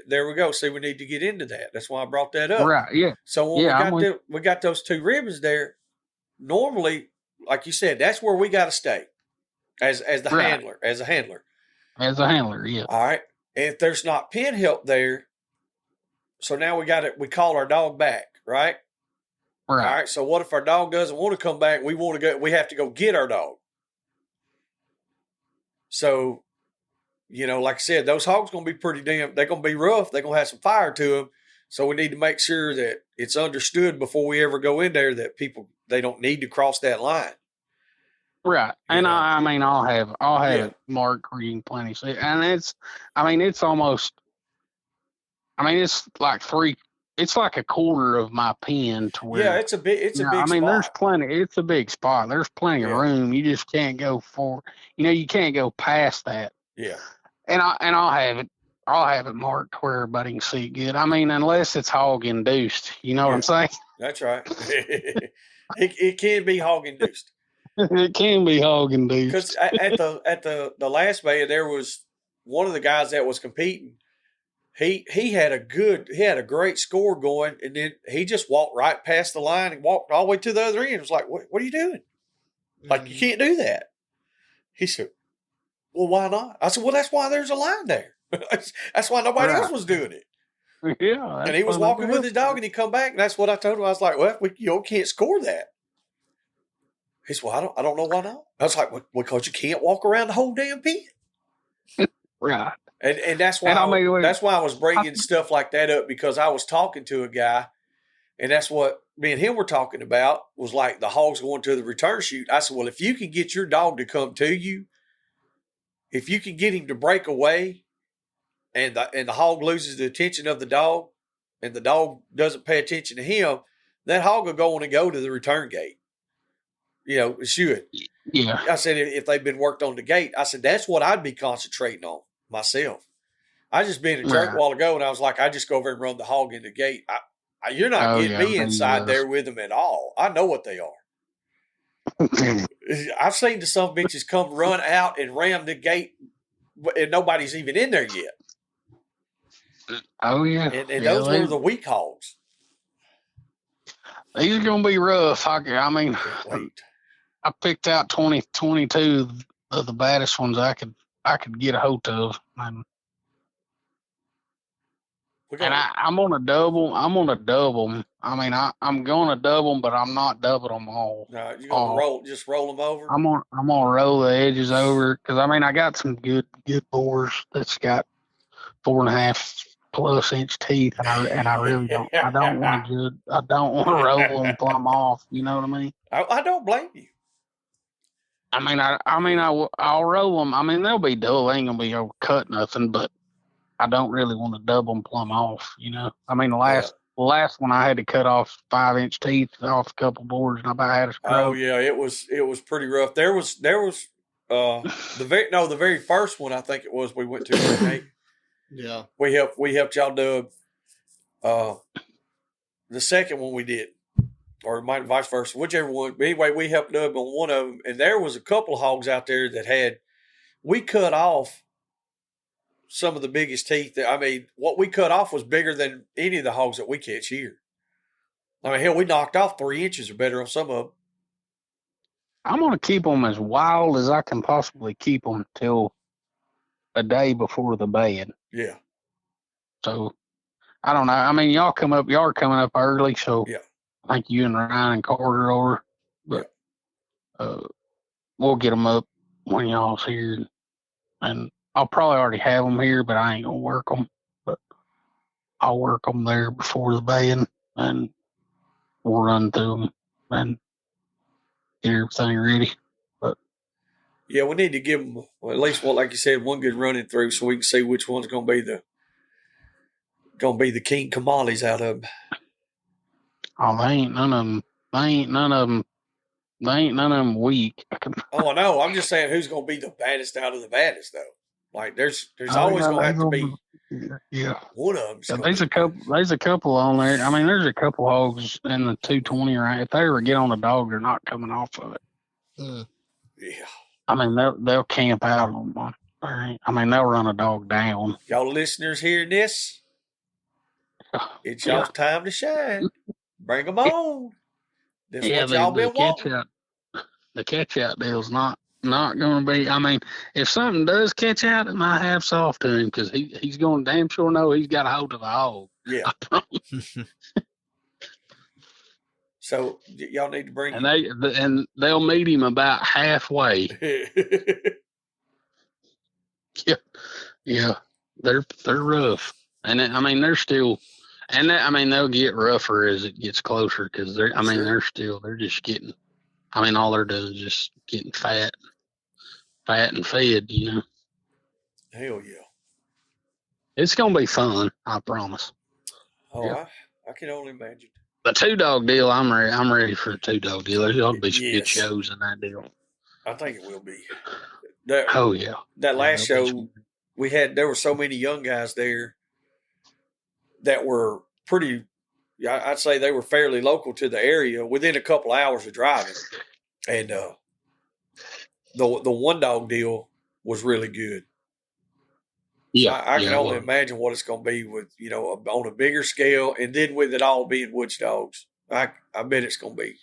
There we go. See, we need to get into that. That's why I brought that up. Right. Yeah. So when we got those two ribbons there. Normally, like you said, that's where we got to stay as the handler, as a handler. As a handler, yeah. All right. And if there's not pin help there, so now we call our dog back, right? Right. All right. So what if our dog doesn't want to come back? We have to go get our dog. So, like I said, those hogs going to be they're going to be rough. They're going to have some fire to them. So we need to make sure that it's understood before we ever go in there that people, they don't need to cross that line. Right. And I mean, I'll have Yeah. Marc reading plenty. So, and it's almost, it's like it's like a quarter of my pen to where. Yeah, it's a big spot. There's plenty. It's a big spot. There's plenty of room. You just can't go you can't go past that. Yeah. And I'll have it. I'll have it marked where everybody can see it good. I mean, unless it's hog induced. You know what I'm saying? That's right. it can be hog induced. It can be hog induced. Because at the last bay, there was one of the guys that was competing. He had a great score going, and then he just walked right past the line and walked all the way to the other end. It was like, what are you doing? Like, you can't do that. He said, well, why not? I said, well, that's why there's a line there. That's why nobody else was doing it. Yeah. And he was walking with his dog, and he come back, and that's what I told him. I was like, well, we can't score that. He said, well, I don't know why not. I was like, well, because you can't walk around the whole damn pen. Right. And that's why that's why I was bringing stuff like that up, because I was talking to a guy, and that's what me and him were talking about, was like the hogs going to the return chute. I said, well, if you can get your dog to come to you, if you can get him to break away, and the hog loses the attention of the dog, and the dog doesn't pay attention to him, that hog will go on and go to the return gate. It should. Yeah. I said, if they've been worked on the gate, I said, that's what I'd be concentrating on myself. I just been a jerk a while ago, and I was like, I just go over and run the hog in the gate. You're not getting me inside there with them at all. I know what they are. I've seen the some bitches come run out and ram the gate, and nobody's even in there yet. Oh, yeah. And those were the weak hogs. These are going to be rough. I picked out 22 of the baddest ones I could get a hold of. And I'm going to double. I'm going to double them. I mean, I'm going to double them, but I'm not doubling them all. No, you're going to roll them over? I'm going to roll the edges over, because, I got some good boars that's got 4.5+ inch teeth, and I really don't. I don't want to roll them plumb off. You know what I mean? I don't blame you. I'll roll them. I mean, they'll be dull. They ain't gonna be cut nothing, but I don't really want to double them plumb off. The last one I had to cut off 5-inch teeth off a couple boards, and I about had a stroke. Oh yeah, it was pretty rough. There was the very first one, I think it was, we went to. Yeah, we helped y'all dub. The second one we did, or might vice versa, whichever one. But anyway, we helped dub on one of them, and there was a couple of hogs out there that we cut off some of the biggest teeth. What we cut off was bigger than any of the hogs that we catch here. Hell, we knocked off 3 inches or better on some of them. I'm going to keep them as wild as I can possibly keep them till a day before the bed. Yeah. So, I don't know. Y'all are coming up early, so yeah. I think you and Ryan and Carter are. But we'll get them up when y'all's here. And I'll probably already have them here, but I ain't going to work them. But I'll work them there before the bed, and we'll run through them and get everything ready. But yeah, we need to give them at least, like you said, one good running through, so we can see which one's going to be the king Kamales out of them. Oh, they ain't none of them weak. Oh, I know. I'm just saying, who's going to be the baddest out of the baddest, though? Like, there's always going to have to be one of them. There's a couple on there. There's a couple hogs in the 220 range. If they ever get on the dog, they're not coming off of it. Yeah. They'll camp out on one. They'll run a dog down. Y'all listeners hearing this? It's y'all's time to shine. Bring them on. This is what y'all been wanting. The catch out deal's not going to be. If something does catch out, it might have soft to him, because he's going to damn sure know he's got a hold of a hog. Yeah. So y'all need to bring. And they'll meet him about halfway. Yeah. They're rough, and they're still. And that, I mean, they'll get rougher as it gets closer because they're just getting. I mean, all they're doing is just getting fat and fed. Hell yeah. It's gonna be fun. I promise. Oh, Yeah. I can only imagine. The 2-dog deal, I'm ready for the 2-dog deal. There's ought to be some good Yes. shows in that deal. I think it will be. Oh yeah. That last show we had, there were so many young guys there that were pretty. I'd say they were fairly local to the area, within a couple hours of driving, and the 1-dog deal was really good. Yeah, so I can only imagine what it's going to be with on a bigger scale, and then with it all being woods dogs. I bet it's going to be.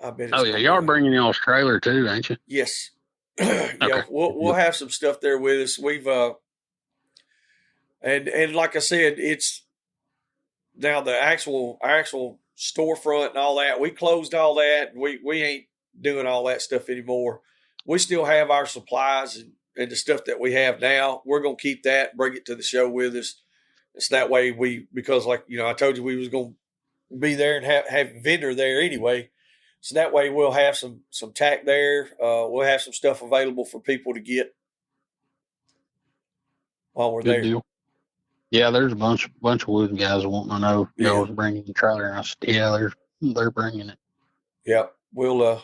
I bet. Oh yeah, y'all are bringing y'all's trailer too, ain't you? Yes. Okay. Yeah, we'll have some stuff there with us. We've and like I said, it's now the actual storefront and all that. We closed all that. We ain't doing all that stuff anymore. We still have our supplies and the stuff that we have now. We're gonna keep that, bring it to the show with us. It's that way because like I told you we was gonna be there and have a vendor there anyway. So that way we'll have some tack there. We'll have some stuff available for people to get while we're there. Deal. Yeah, there's a bunch of wood guys wanting to know if y'all was bringing the trailer. And I said, yeah, they're bringing it. Yep, we'll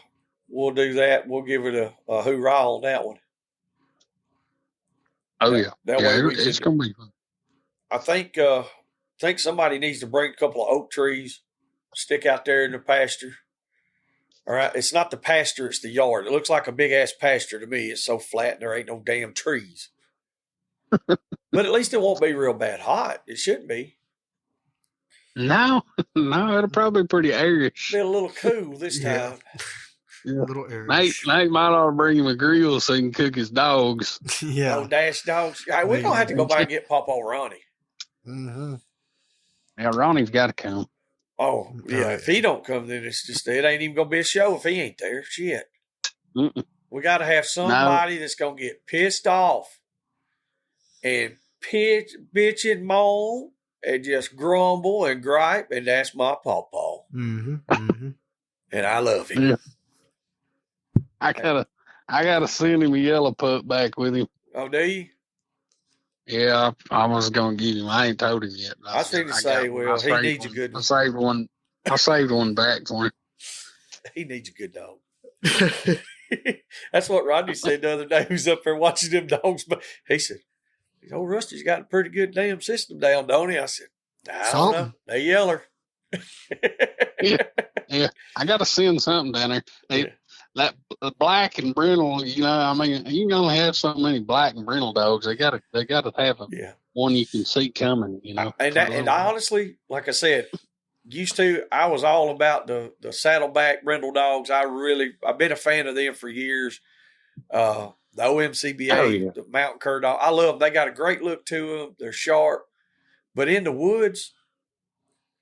do that. We'll give it a hoorah on that one. Oh yeah, that way it's gonna be fun. I think somebody needs to bring a couple of oak trees, stick out there in the pasture. All right, it's not the pasture, it's the yard. It looks like a big ass pasture to me. It's so flat and there ain't no damn trees. But at least it won't be real bad hot. It shouldn't be. No, it'll probably be pretty airish. Be a little cool this time. Yeah. A little airish. Nate might ought to bring him a grill so he can cook his dogs. Yeah. Oh, dash dogs. We're going to have to go by and get Papa Ronnie. Mm-hmm. Yeah, Ronnie's got to come. Oh, yeah. If he don't come, then it ain't even going to be a show if he ain't there. Shit. Mm-mm. We got to have somebody that's going to get pissed off and bitch and moan and just grumble and gripe, and that's my pawpaw. Mm-hmm. Mm-hmm. And I love him. Yeah. I gotta send him a yellow pup back with him. Oh, do you? Yeah, I was gonna give him. I ain't told him yet. I was going to say, well, he needs a good one. I saved one back for him. He needs a good dog. That's what Rodney said the other day. He was up there watching them dogs, but he said, "Old Rusty's got a pretty good damn system down, don't he?" I said, "I don't know. They yeller." Yeah. I got to send something down there. That black and brindle, I mean, you can only have so many black and brindle dogs. They got to have one you can see coming, And I honestly, like I said, I was all about the saddleback brindle dogs. I've been a fan of them for years. The OMCBA, the mountain cur dog. I love them. They got a great look to them. They're sharp. But in the woods,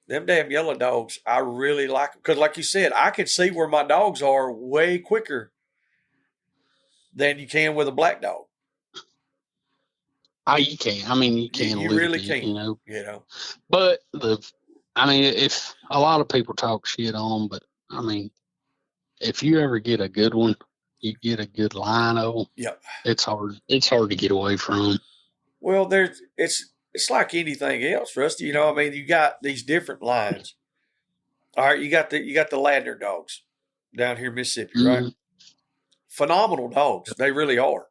them damn yellow dogs, I really like them. Because like you said, I can see where my dogs are way quicker than you can with a black dog. Oh, you can. I mean, you can. You really can. But if a lot of people talk shit on them, but I mean, if you ever get a good one, you get a good line of them. Yep. It's hard to get away from them. Well, it's like anything else, Rusty. You got these different lines. All right, you got the Ladner dogs down here in Mississippi, right? Phenomenal dogs. They really are.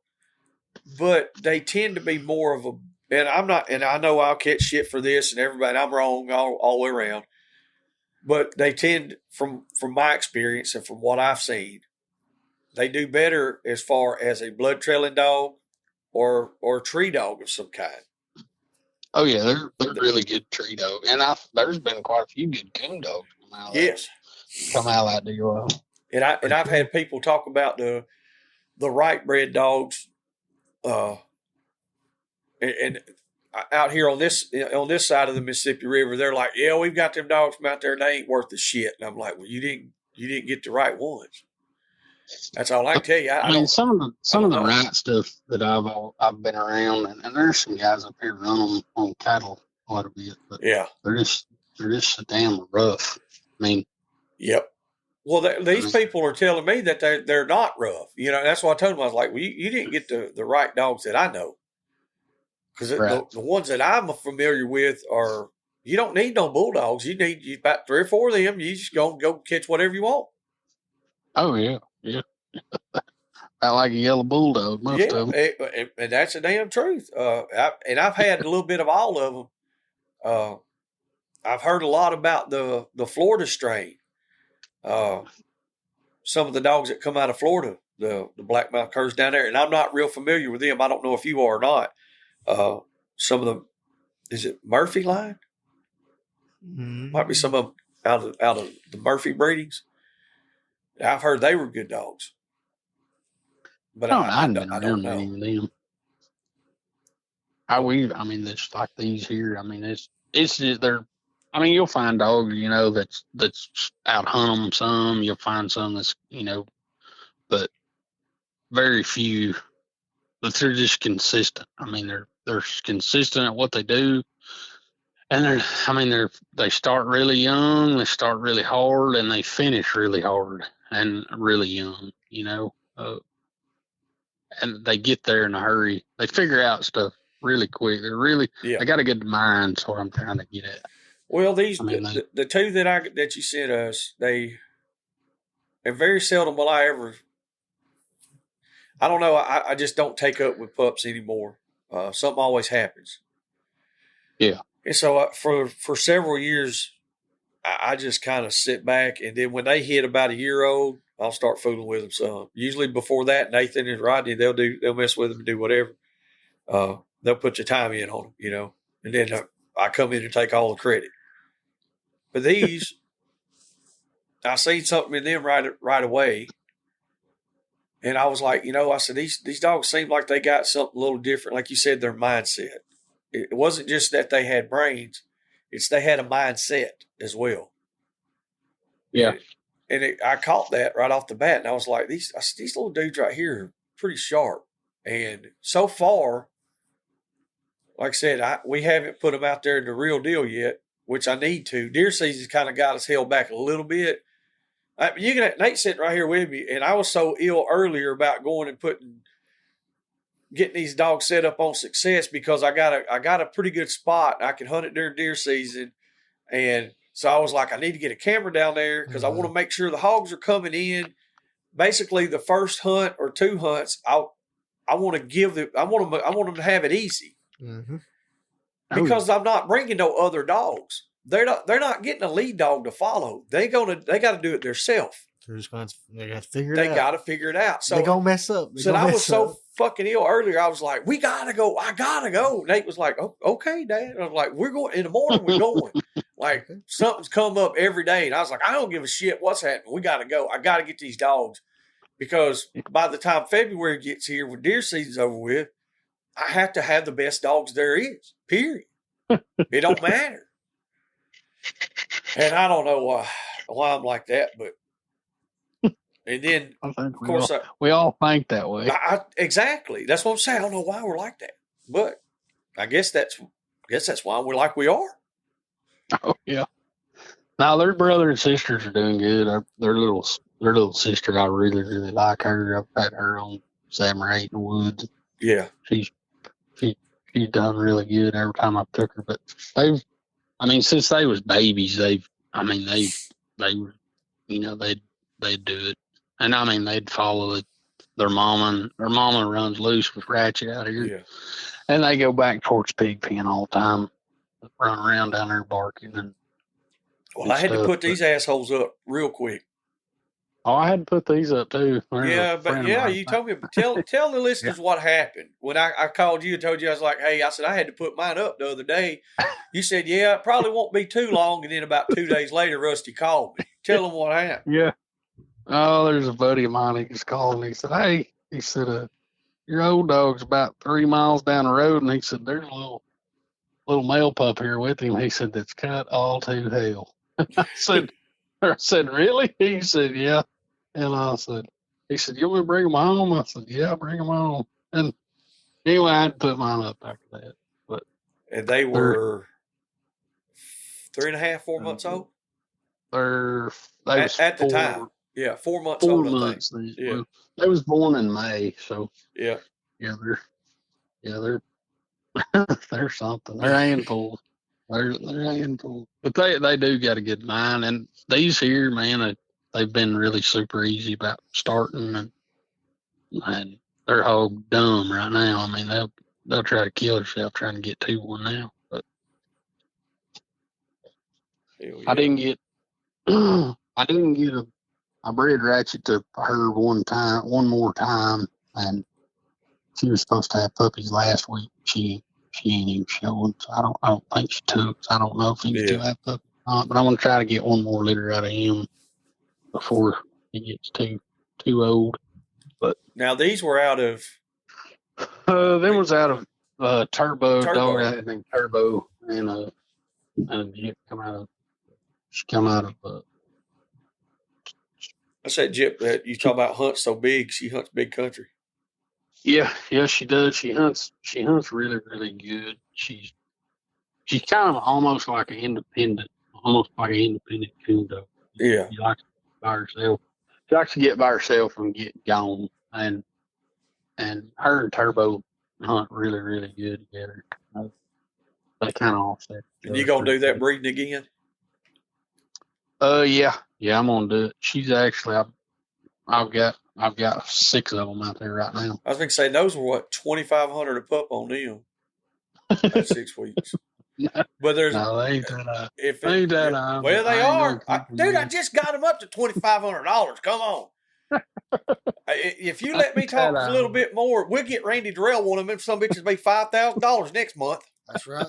But they tend to be more of and I know I'll catch shit for this and everybody, I'm wrong all the way around. But they tend, from my experience and from what I've seen, they do better as far as a blood trailing dog or a tree dog of some kind. Oh yeah, they're really good tree dog, and there's been quite a few good coon dogs come out. Come out of that deal. And I've had people talk about the right bred dogs, and out here on this side of the Mississippi River, they're like, yeah, we've got them dogs from out there, and they ain't worth the shit. And I'm like, well, you didn't get the right ones. That's all I can tell you. I mean, some of the right stuff that I've been around, and there's some guys up here running on cattle quite a bit, but Yeah. they're just so damn rough. I mean, Yep. Well, these people are telling me that they're not rough. You know, that's what I told them. I was like, well, you didn't get the right dogs that I know. Because right. the ones that I'm familiar with are, you don't need no bulldogs. You need about 3 or 4 of them. You just go catch whatever you want. Oh, yeah. Yeah. I like a yellow bulldog, most of them. And that's the damn truth. I've had a little bit of all of them. I've heard a lot about the Florida strain. Some of the dogs that come out of Florida, the blackmouth curs down there, and I'm not real familiar with them. I don't know if you are or not. Some of them, is it Murphy line? Mm-hmm. Might be some of them out of the Murphy breedings. I've heard they were good dogs, but I don't know. Them. I mean, it's like these here. I mean, it's just they're. I mean, you'll find dogs, that's out hunt them some. You'll find some that's, but very few. But they're just consistent. I mean, they're consistent at what they do, and they start really young, they start really hard, and they finish really hard and really young. And they get there in a hurry. They figure out stuff really quick. They got a good mind. That's what I'm trying to get at. Well, the two that you sent us, and very seldom will I ever. I don't know. I just don't take up with pups anymore. Something always happens. Yeah. And so for several years, I just kind of sit back, and then when they hit about a year old, I'll start fooling with them some. Usually before that, Nathan and Rodney, they'll mess with them and do whatever. They'll put your time in on them, and then I come in and take all the credit. But these, I seen something in them right away, and I was like, I said these dogs seem like they got something a little different. Like you said, their mindset. It wasn't just that they had brains; it's they had a mindset as well. Yeah. And I caught that right off the bat, and I was like, these little dudes right here are pretty sharp. And so far, like I said, we haven't put them out there in the real deal yet, which I need to. Deer season's kind of got us held back a little bit. Nate sitting right here with me, and I was so ill earlier about going and getting these dogs set up on success because I got a pretty good spot. I can hunt it during deer season, and so I was like, I need to get a camera down there because I want to make sure the hogs are coming in. Basically, the first hunt or 2 hunts, I want them to have it easy because I'm not bringing no other dogs. They're not getting a lead dog to follow. They got to do it themselves. They got to figure it out. They got to figure it out. So they're gonna mess up. So I was so fucking ill earlier. I was like, we gotta go. I gotta go. Nate was like, oh, okay, Dad. I was like, we're going in the morning. We're going. Like something's come up every day, and I was like, I don't give a shit what's happening. We gotta go. I gotta get these dogs because by the time February gets here, when deer season's over with, I have to have the best dogs there is. Period. It don't matter. And I don't know why I'm like that, but. And then, of course, we all think that way. Exactly. That's what I'm saying. I don't know why we're like that, but I guess that's why we're like we are. Oh yeah. Now their brother and sisters are doing good. Their little sister, I really really like her. I've had her on 7 or 8 in the woods. Yeah, she's done really good every time I took her. But since they was babies, they'd do it. And they'd follow it. Their mama runs loose with Ratchet out here. Yeah. And they go back towards pig pen all the time. Run around down there barking I had to put these assholes up real quick. Oh, I had to put these up too. You told me. Tell the listeners what happened. When I called you and told you, I was like, hey, I said, I had to put mine up the other day. You said, yeah, it probably won't be too long. And then about 2 days later, Rusty called me. Tell them what happened. Yeah. Oh, there's a buddy of mine. He just called and he said, hey, your old dog's about 3 miles down the road. And he said, there's a little male pup here with him. He said, that's cut all to hell. I said, really? He said, yeah. And he said, you want me to bring him home? I said, yeah, bring him home. And anyway, I had to put mine up after that. And they were 3.5, 4 months old. They was At the time. Yeah, 4 months 4 old. months. I think. Yeah. They was born in May, so Yeah. they're they're something. They're handfuls. They're handfuls. But they do got a good mind, and these here, man, they've been really super easy about starting, and they're all dumb right now. I mean, they'll try to kill themselves trying to get to one now. But Yeah. I didn't get I bred Ratchet to her one more time, and she was supposed to have puppies last week. She ain't even showing. So I don't think she took. So I don't know if he still have puppies or not. But I'm gonna try to get one more litter out of him before he gets too old. But now these were out of. them was out of Turbo. Dog I had named Turbo, and Jip come out of. That's that Jip that you talk about hunts so big. She hunts big country. Yeah, she does. She hunts really, really good. She's kind of almost like an independent coon dog. Yeah. She likes to be by herself. She likes to get by herself and get gone. And her and Turbo hunt really, really good together. They kind of offset. And you gonna do that breeding again? Yeah, I'm gonna do it. She's actually I've got 6 of them out there right now. I was going to say those were what, 2,500 a pup on them at 6 weeks. But there's no, they ain't that. Well, they are, dude. I just got them up to $2,500. Come on. If you let me talk a little bit more, we'll get Randy Darrell one of them. Some bitches be $5,000 next month. That's right.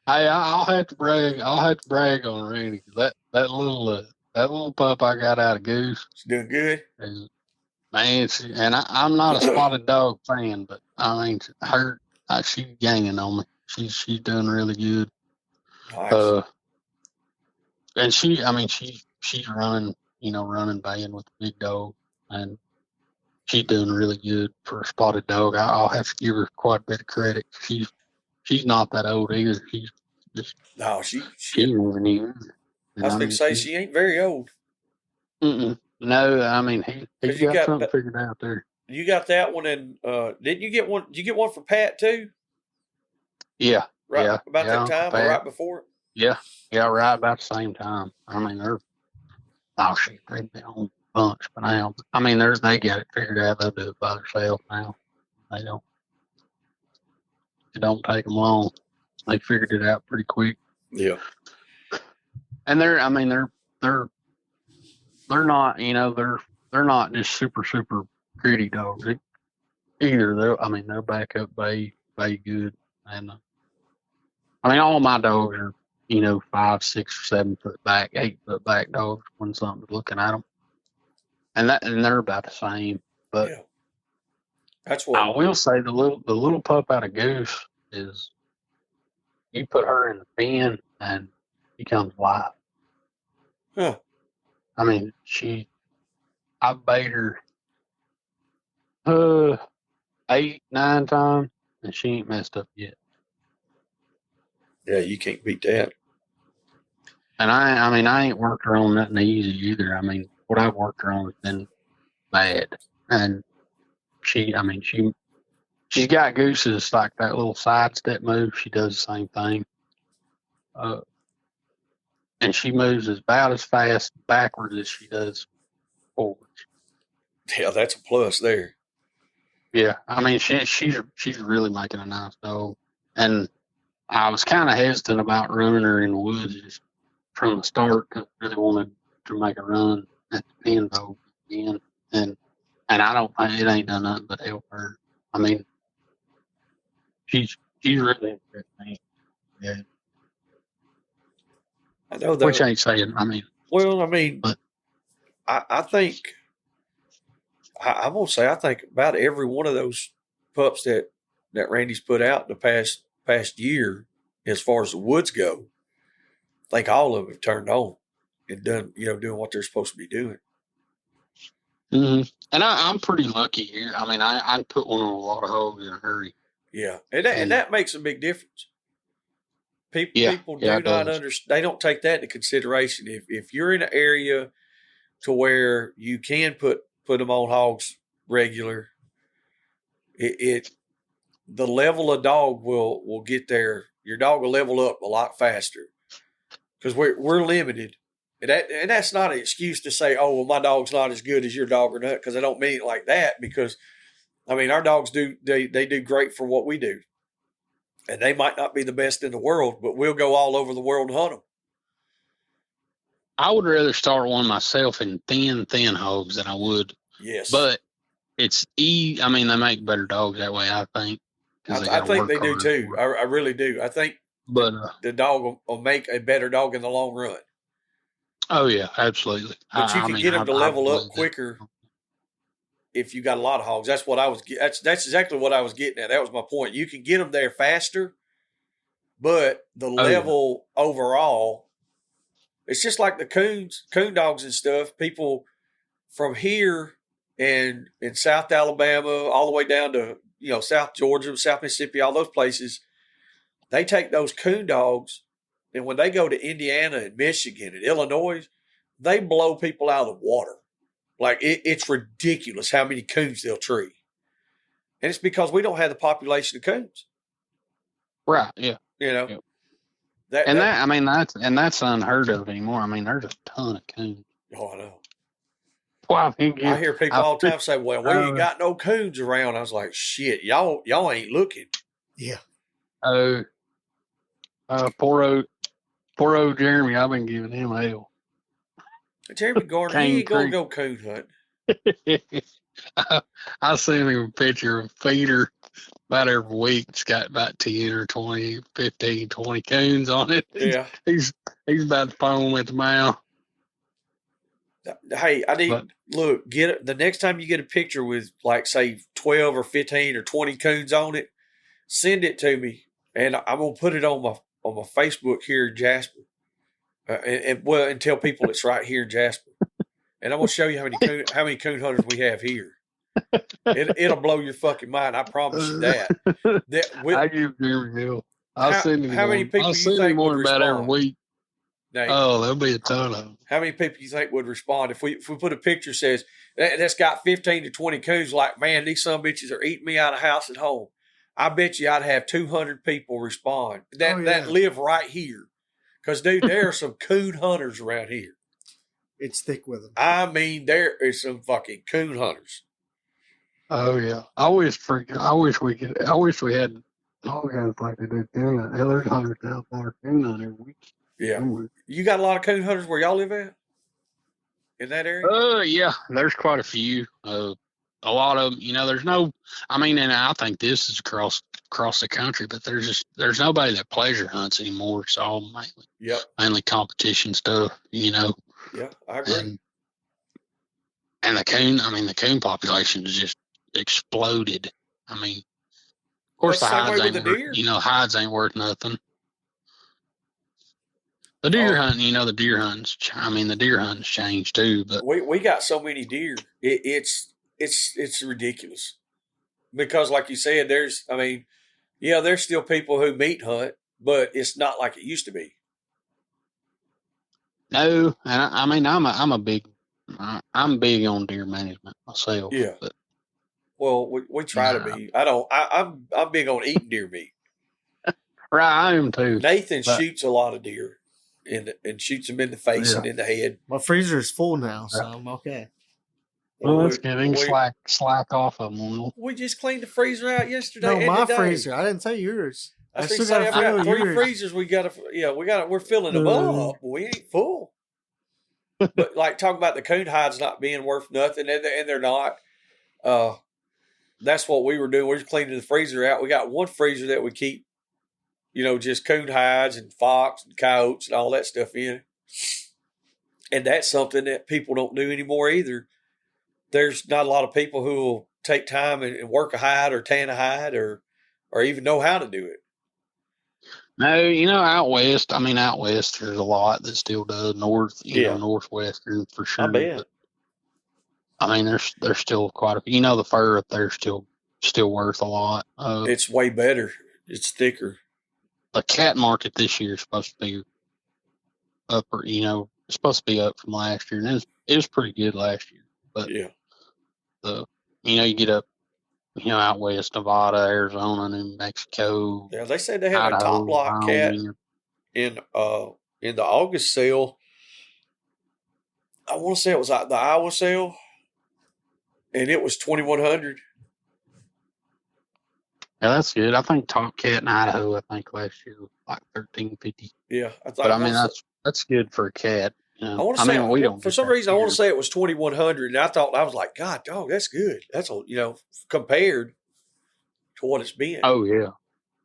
Hey, I'll have to brag on Randy. That little pup I got out of Goose. She's doing good. Man, I'm not a spotted dog fan, but I mean, she's gaining on me. She's doing really good. Nice. And she's running, baying with the big dog, and she's doing really good for a spotted dog. I'll have to give her quite a bit of credit. She's not that old either. She's just she isn't even. I was going to say she ain't very old. No, I mean he's got something figured out there. You got that one, and didn't you get one? Did you get one for Pat too? Yeah, right. Yeah, about that time, or right before? Yeah, right about the same time. I mean they've been on a bunch, but now I mean they got it figured out. They'll do it by themselves now. They don't. It don't take them long. They figured it out pretty quick. Yeah. And they're not, they're not just super gritty dogs either. They'll back up bay good. And I mean, all my dogs are, 5, 6, or 7 foot back, 8 foot back dogs when something's looking at them. And they're about the same. But yeah. That's what I will say the little pup out of Goose is, you put her in the pen and she comes alive. Huh. I mean, I bait her 8, 9 times, and she ain't messed up yet. Yeah, you can't beat that. And I ain't worked her on nothing easy either. I mean, what I've worked her on has been bad. And she's got Goose's, like that little sidestep move. She does the same thing. And she moves about as fast backwards as she does forwards. Yeah, that's a plus there. Yeah, I mean, she's really making a nice dog. And I was kind of hesitant about running her in the woods just from the start, because I really wanted to make a run at the pen dog again. And I don't think it ain't done nothing but help her. I mean, she's really interesting. Yeah. I know that. Which ain't saying, but I think I'm gonna say I think about every one of those pups that Randy's put out the past year, as far as the woods go, I think all of them have turned on and done doing what they're supposed to be doing. Mm-hmm. And I'm pretty lucky here. I mean, I put one on a lot of hogs in a hurry. Yeah, and that makes a big difference. People do not understand. They don't take that into consideration. If you're in an area to where you can put them on hogs regular, the level of dog will get there. Your dog will level up a lot faster because we're limited. And that's not an excuse to say, oh, well, my dog's not as good as your dog or not, because I don't mean it like that. Because, I mean, our dogs they do great for what we do. And they might not be the best in the world, but we'll go all over the world and hunt them. I would rather start one myself in thin hogs than I would. Yes. But I mean, they make better dogs that way, I think. I think they do too. I really do. I think the dog will make a better dog in the long run. Oh, yeah, absolutely. But you can get them to level up quicker if you got a lot of hogs. That's what that's exactly what I was getting at. That was my point. You can get them there faster, but the level overall, it's just like the coon dogs and stuff. People from here and in South Alabama all the way down to, South Georgia, South Mississippi, all those places, they take those coon dogs, and when they go to Indiana and Michigan and Illinois, they blow people out of the water. Like, it's ridiculous how many coons they'll tree. And it's because we don't have the population of coons. Right, yeah. Yep. That's unheard of anymore. I mean, there's a ton of coons. Oh, I know. Well, I hear people all the time say, well, we ain't got no coons around. I was like, shit, y'all ain't looking. Yeah. Poor old Jeremy, I've been giving him hell. Jeremy Garner, he ain't going to go coon hunt. I send him a picture of feeder about every week. It's got about 10 or 20, 15, 20 coons on it. Yeah. He's about to foam at the mouth. Hey, the next time you get a picture with, like, say 12 or 15 or 20 coons on it, send it to me, and I'm going to put it on my Facebook here in Jasper. And tell people it's right here in Jasper. And I'm going to show you how many coon hunters we have here. It'll blow your fucking mind. I promise you that. I give Jeremy hell. I'll send him how many people you think would respond every week? Now, there'll be a ton of them. How many people you think would respond if we put a picture says that's got 15 to 20 coons? Like, man, these son bitches are eating me out of house at home. I bet you I'd have 200 people respond that live right here. Because, dude, there are some coon hunters around here. It's thick with them. I mean, there is some fucking coon hunters. Oh yeah, I wish we had all guys like they do coon hunt. Hell, there's 100,000 coon hunt every week. Yeah, you got a lot of coon hunters where y'all live at in that area? Yeah, there's quite a few. A lot of them, there's no. I mean, and I think this is across the country, but there's nobody that pleasure hunts anymore. It's all mainly competition stuff. Yeah, I agree. And the coon population has just exploded. I mean, of course, the hides ain't worth, hides ain't worth nothing. The deer hunting, the deer hunting's, the deer hunting's changed too. But we got so many deer, it's ridiculous. Because, like you said, there's still people who meat hunt, but it's not like it used to be. No, and I'm big on deer management myself. Yeah. But, well, we try to be. I'm big on eating deer meat. Right, I am too. Nathan shoots a lot of deer and shoots them in the face and in the head. My freezer is full now, so I'm okay. Well, that's good. Slack off of them. We just cleaned the freezer out yesterday. No, my freezer. I didn't say yours. I still got 3 freezers. We're filling them up. We ain't full. But like talking about the coon hides not being worth nothing, and they're not. That's what we were doing. We're just cleaning the freezer out. We got one freezer that we keep, just coon hides and fox and coyotes and all that stuff in. And that's something that people don't do anymore either. There's not a lot of people who will take time and work a hide or tan a hide or even know how to do it. No, out west, there's a lot that still does. Northwestern for sure. I bet. But, there's still quite a few. The fur up there is still worth a lot. It's way better. It's thicker. the cat market this year is supposed to be up, or it's supposed to be up from last year, and it was pretty good last year. But Yeah. you get up, out west, Nevada, Arizona, New Mexico, Yeah, they said they had a top Idaho, lot cat Wyoming. in the August sale. I want to say it was the Iowa sale, and it was 2,100. Yeah, that's good. I think top cat in Idaho, I think last year was like $1,350. Yeah, But I mean, that's good for a cat. I want to say, we don't for get some that reason, I want here. to say it was 2,100, and I was like, God, dog, that's good. That's compared to what it's been. Oh yeah.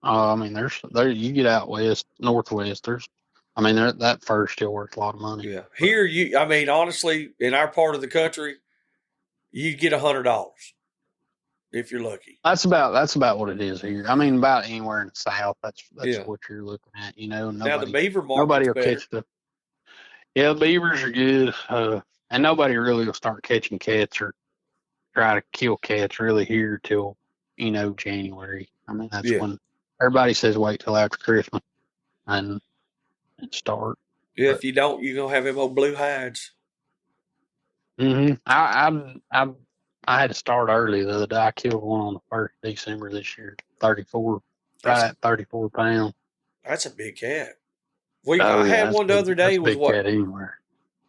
I mean, there you get out west, northwest. That fur's still worth a lot of money. Yeah, here honestly, in our part of the country, you get $100 if you're lucky. That's about what it is here. I mean, about anywhere in the South, that's Yeah. what you're looking at. Now the beaver market's nobody will better. catch the beavers are good, and nobody really will start catching cats or try to kill cats really here till January. I mean, that's when everybody says wait till after Christmas and start. Yeah, if you don't, you're gonna have them old blue hides. Mm-hmm. I had to start early the other day. I killed one on the 1st of December this year, 34, right at 34 pounds. That's a big cat. I had one the other day. Was what? Cat anywhere.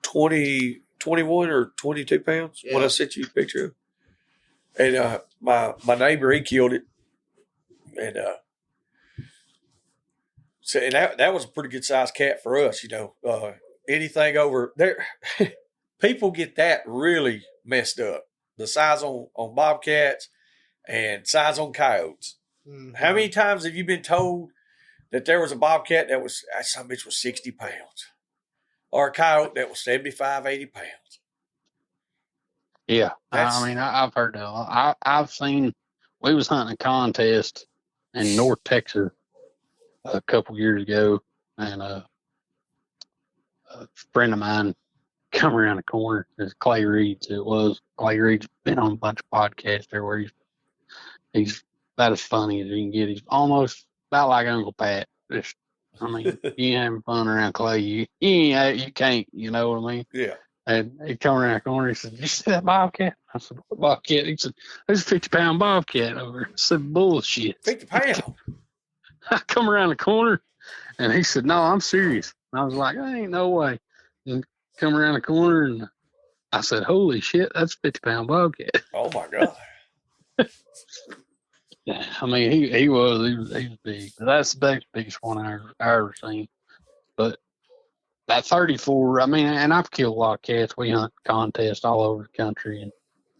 21 or 22 pounds. Yeah. When I sent you a picture of. And my neighbor, he killed it, and so and that was a pretty good sized cat for us. Anything over there, people get that really messed up. The size on bobcats and size on coyotes. Mm-hmm. How many times have you been told that there was a bobcat that some bitch was 60 pounds, or a coyote that was 75, 80 pounds? Yeah, I've heard that. I've seen. We was hunting a contest in North Texas a couple years ago, and a friend of mine come around the corner. It's Clay Reed's. Clay Reed's been on a bunch of podcasts there where he's about as funny as you can get. He's almost about like Uncle Pat. You ain't having fun around Clay. You can't. You know what I mean? Yeah. And he come around the corner. He said, "Did you see that bobcat?" I said, "What bobcat?" He said, "There's a 50-pound bobcat over there." I said, "Bullshit." 50 pounds. I come around the corner, and he said, "No, I'm serious." And I was like, "There ain't no way." And come around the corner, and I said, "Holy shit, that's a 50-pound bobcat." Oh my god. Yeah, I mean, he was big. That's the biggest one I ever seen. But that 34, and I've killed a lot of cats. We hunt contests all over the country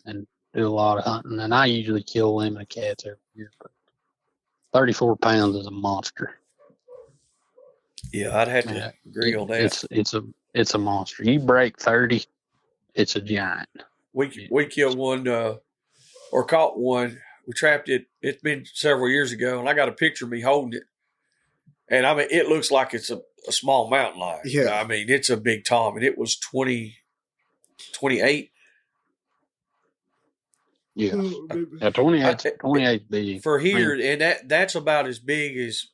and do a lot of hunting, and I usually kill limited cats every year. But 34 pounds is a monster. Yeah, I'd have to agree on that. It's a monster. You break 30, it's a giant. We killed one or caught one. We trapped it. It's been several years ago, and I got a picture of me holding it. And it looks like it's a small mountain lion. Yeah. It's a big tom, and it was 28. Yeah. 28 big. For here, and that's about as big as,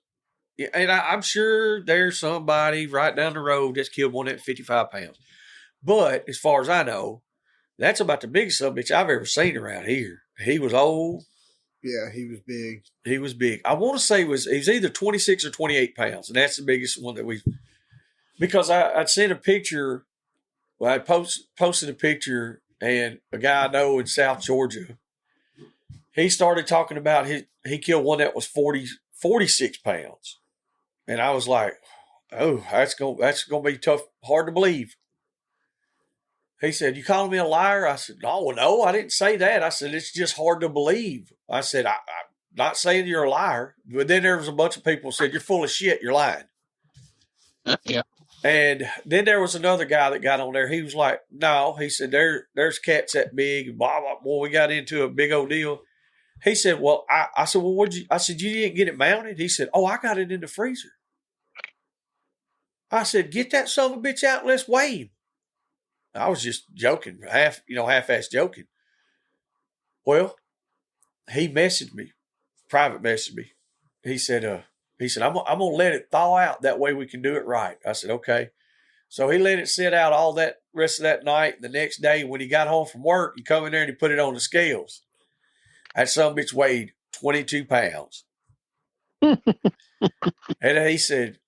and I'm sure there's somebody right down the road that's killed one at 55 pounds. But as far as I know, that's about the biggest bitch I've ever seen around here. He was old. Yeah, he was big. He was big. I want to say he was either 26 or 28 pounds, and that's the biggest one that because I'd sent a picture. Well, I posted a picture, and a guy I know in South Georgia, he started talking about he killed one that was 46 pounds, and I was like, oh, that's gonna be tough, hard to believe. He said, "You calling me a liar?" I said, no, I didn't say that. I said, it's just hard to believe. I said, I'm not saying you're a liar. But then there was a bunch of people who said, you're full of shit, you're lying. Yeah. And then there was another guy that got on there. He was like, no, he said, there's cats that big. Blah, blah, boy, we got into a big old deal. He said, well, I said, well, I said, you didn't get it mounted? He said, oh, I got it in the freezer. I said, get that son of a bitch out and let's weigh him. I was just joking, half-assed joking. Well, he messaged me, private messaged me. He said, He said, I'm going to let it thaw out. That way we can do it right. I said, okay. So he let it sit out all that rest of that night. The next day, when he got home from work, he come in there and he put it on the scales. That son of a bitch weighed 22 pounds. And he said,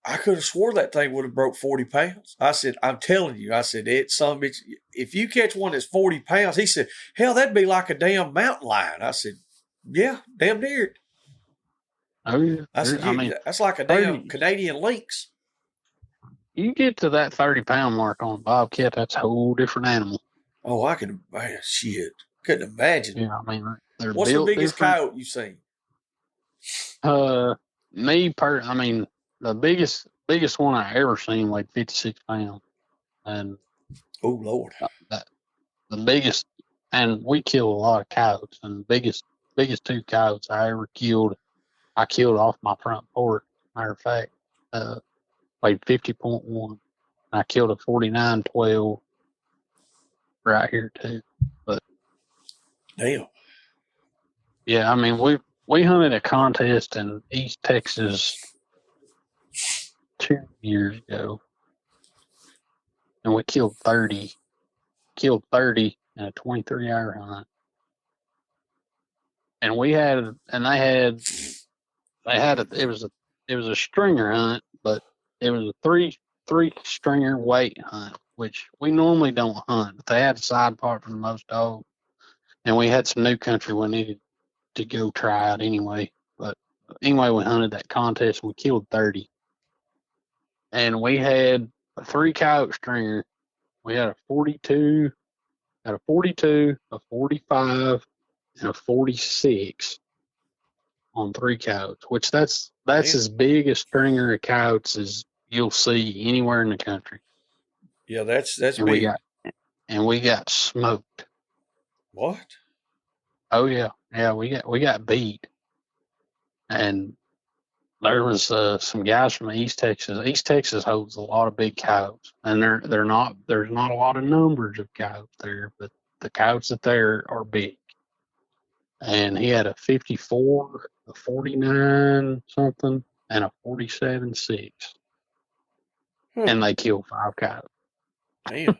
I could have swore that thing would have broke 40 pounds. I said, I'm telling you. I said, it son of a bitch, if you catch one that's 40 pounds, he said, hell, that'd be like a damn mountain lion. I said, yeah, damn near. Oh, yeah. I said, that's like a 30, damn Canadian lynx. You get to that 30-pound mark on a bobcat, that's a whole different animal. Oh, I could, shit. Couldn't imagine. Yeah, I mean, they're What's built the biggest different. coyote you've seen? I mean, the biggest one I ever seen weighed 56 pounds. And oh, Lord. The biggest, and we kill a lot of coyotes, and the biggest 2 coyotes I ever killed, I killed off my front porch. Matter of fact, weighed 50.1. I killed a 49-12 right here too. But damn. Yeah, I mean we hunted a contest in East Texas 2 years ago, and we killed 30 in a 23-hour hunt. And it was a stringer hunt, but it was a three stringer weight hunt, which we normally don't hunt. But they had a side part for the most dogs, and we had some new country we needed to go try out anyway. But anyway, we hunted that contest and we killed 30. And we had a 3 coyote stringer. We had a 42, a 45, and a 46 on 3 coyotes, which that's as big a stringer of coyotes as you'll see anywhere in the country. Yeah, that's and big. We got smoked. What? Oh yeah, we got beat. And there was some guys from East Texas. East Texas holds a lot of big coyotes, and there's not a lot of numbers of coyotes there, but the coyotes that there are big. And he had a 54, a 49 something, and a 47.6. And they killed 5 coyotes. Damn.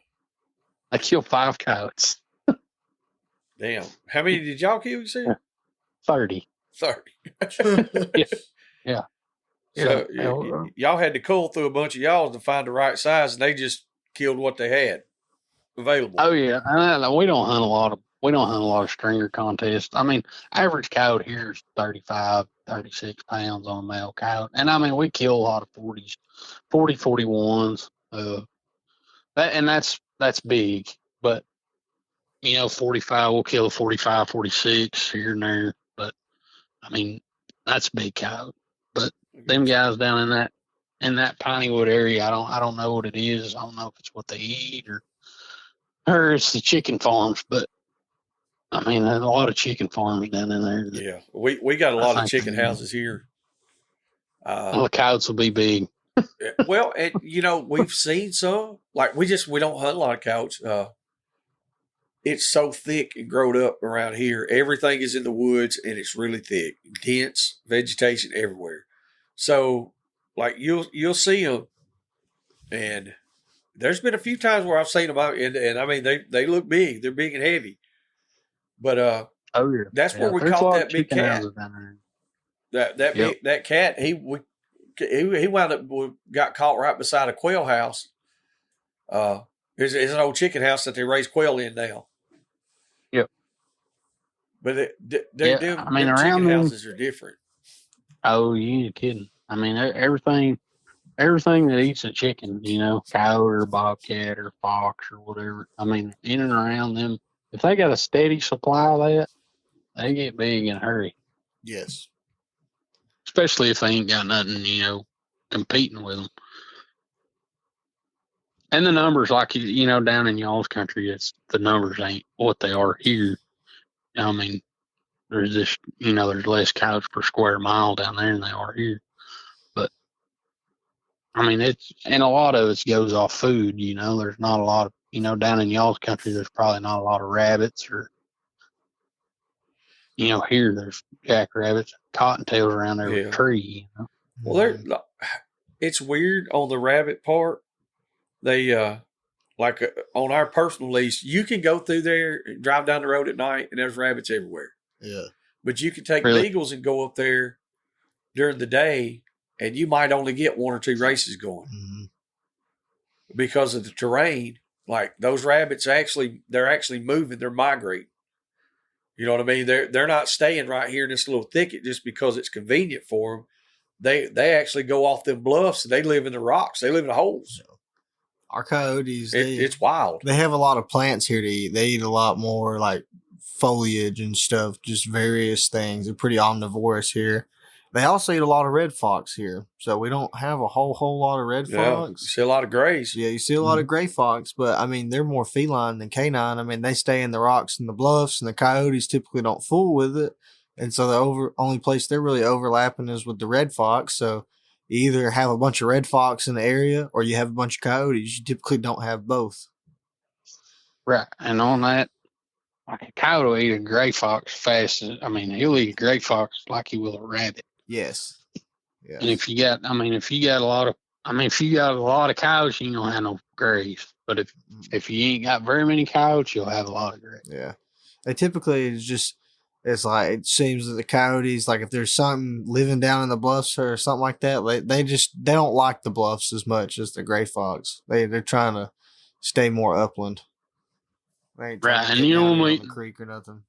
They killed 5 coyotes. Damn. How many did y'all kill, you said? 30. 30. Yeah. So y'all had to cull through a bunch of y'all to find the right size, and they just killed what they had available. Oh yeah, and we don't hunt a lot of stringer contests. I mean, average coyote here is 35, 36 pounds on a male coyote, and I mean we kill a lot of 40s, 41s. That's big, but 45 we'll kill a 45, 46 here and there. But I mean that's big coyote. But them guys down in that Pineywood area, I don't know what it is. I don't know if it's what they eat or it's the chicken farms. But I mean, there's a lot of chicken farms down in there. Yeah, we got a lot of chicken houses here. The coyotes will be big. Well, and we've seen some. Like we don't hunt a lot of coyotes. It's so thick and growed up around here. Everything is in the woods, and it's really thick, dense vegetation everywhere. So, like you'll see them, and there's been a few times where I've seen them out, and I mean they look big. They're big and heavy. But that's where we caught that big cat. That cat he wound up got caught right beside a quail house. It's an old chicken house that they raise quail in now. Yep. But I mean, around chicken houses are different. Oh, you ain't kidding. I mean, everything that eats a chicken, coyote or bobcat or fox or whatever. I mean, in and around them, if they got a steady supply of that, they get big in a hurry. Yes. Especially if they ain't got nothing, competing with them. And the numbers, like, down in y'all's country, the numbers ain't what they are here. I mean, there's just, there's less coyotes per square mile down there than they are here. But, I mean, and a lot of it goes off food, there's not a lot of, down in y'all's country, there's probably not a lot of rabbits or. Here there's jackrabbits, cottontails around every Yeah. tree. Well, it's weird on the rabbit part. They on our personal lease, you can go through there, and drive down the road at night, and there's rabbits everywhere. Yeah. But you can take Really? beagles and go up there during the day, and you might only get 1 or 2 races going because of the terrain. Like those rabbits they're actually moving, they're migrating. You know what I mean? They're not staying right here in this little thicket just because it's convenient for them. They actually go off them bluffs. And they live in the rocks. They live in the holes. Our coyotes, It's wild. They have a lot of plants here to eat. They eat a lot more like foliage and stuff, just various things. They're pretty omnivorous here. They also eat a lot of red fox here. So we don't have a whole lot of red You fox. see a lot of grays. Yeah, you see a lot of gray fox, but I mean, they're more feline than canine. I mean, they stay in the rocks and the bluffs, and the coyotes typically don't fool with it. And so the only place they're really overlapping is with the red fox. So you either have a bunch of red fox in the area or you have a bunch of coyotes. You typically don't have both. Right. And on that, like a coyote will eat a gray fox fast. He'll eat a gray fox like he will a rabbit. Yes. Yeah. And if you got a lot of coyotes, you ain't gonna have no grays. But if you ain't got very many coyotes, you'll have a lot of grays. Yeah. They typically it's like it seems that the coyotes, like if there's something living down in the bluffs or something like that, they don't like the bluffs as much as the gray fox. They're trying to stay more upland. They ain't trying to get down on the creek or nothing.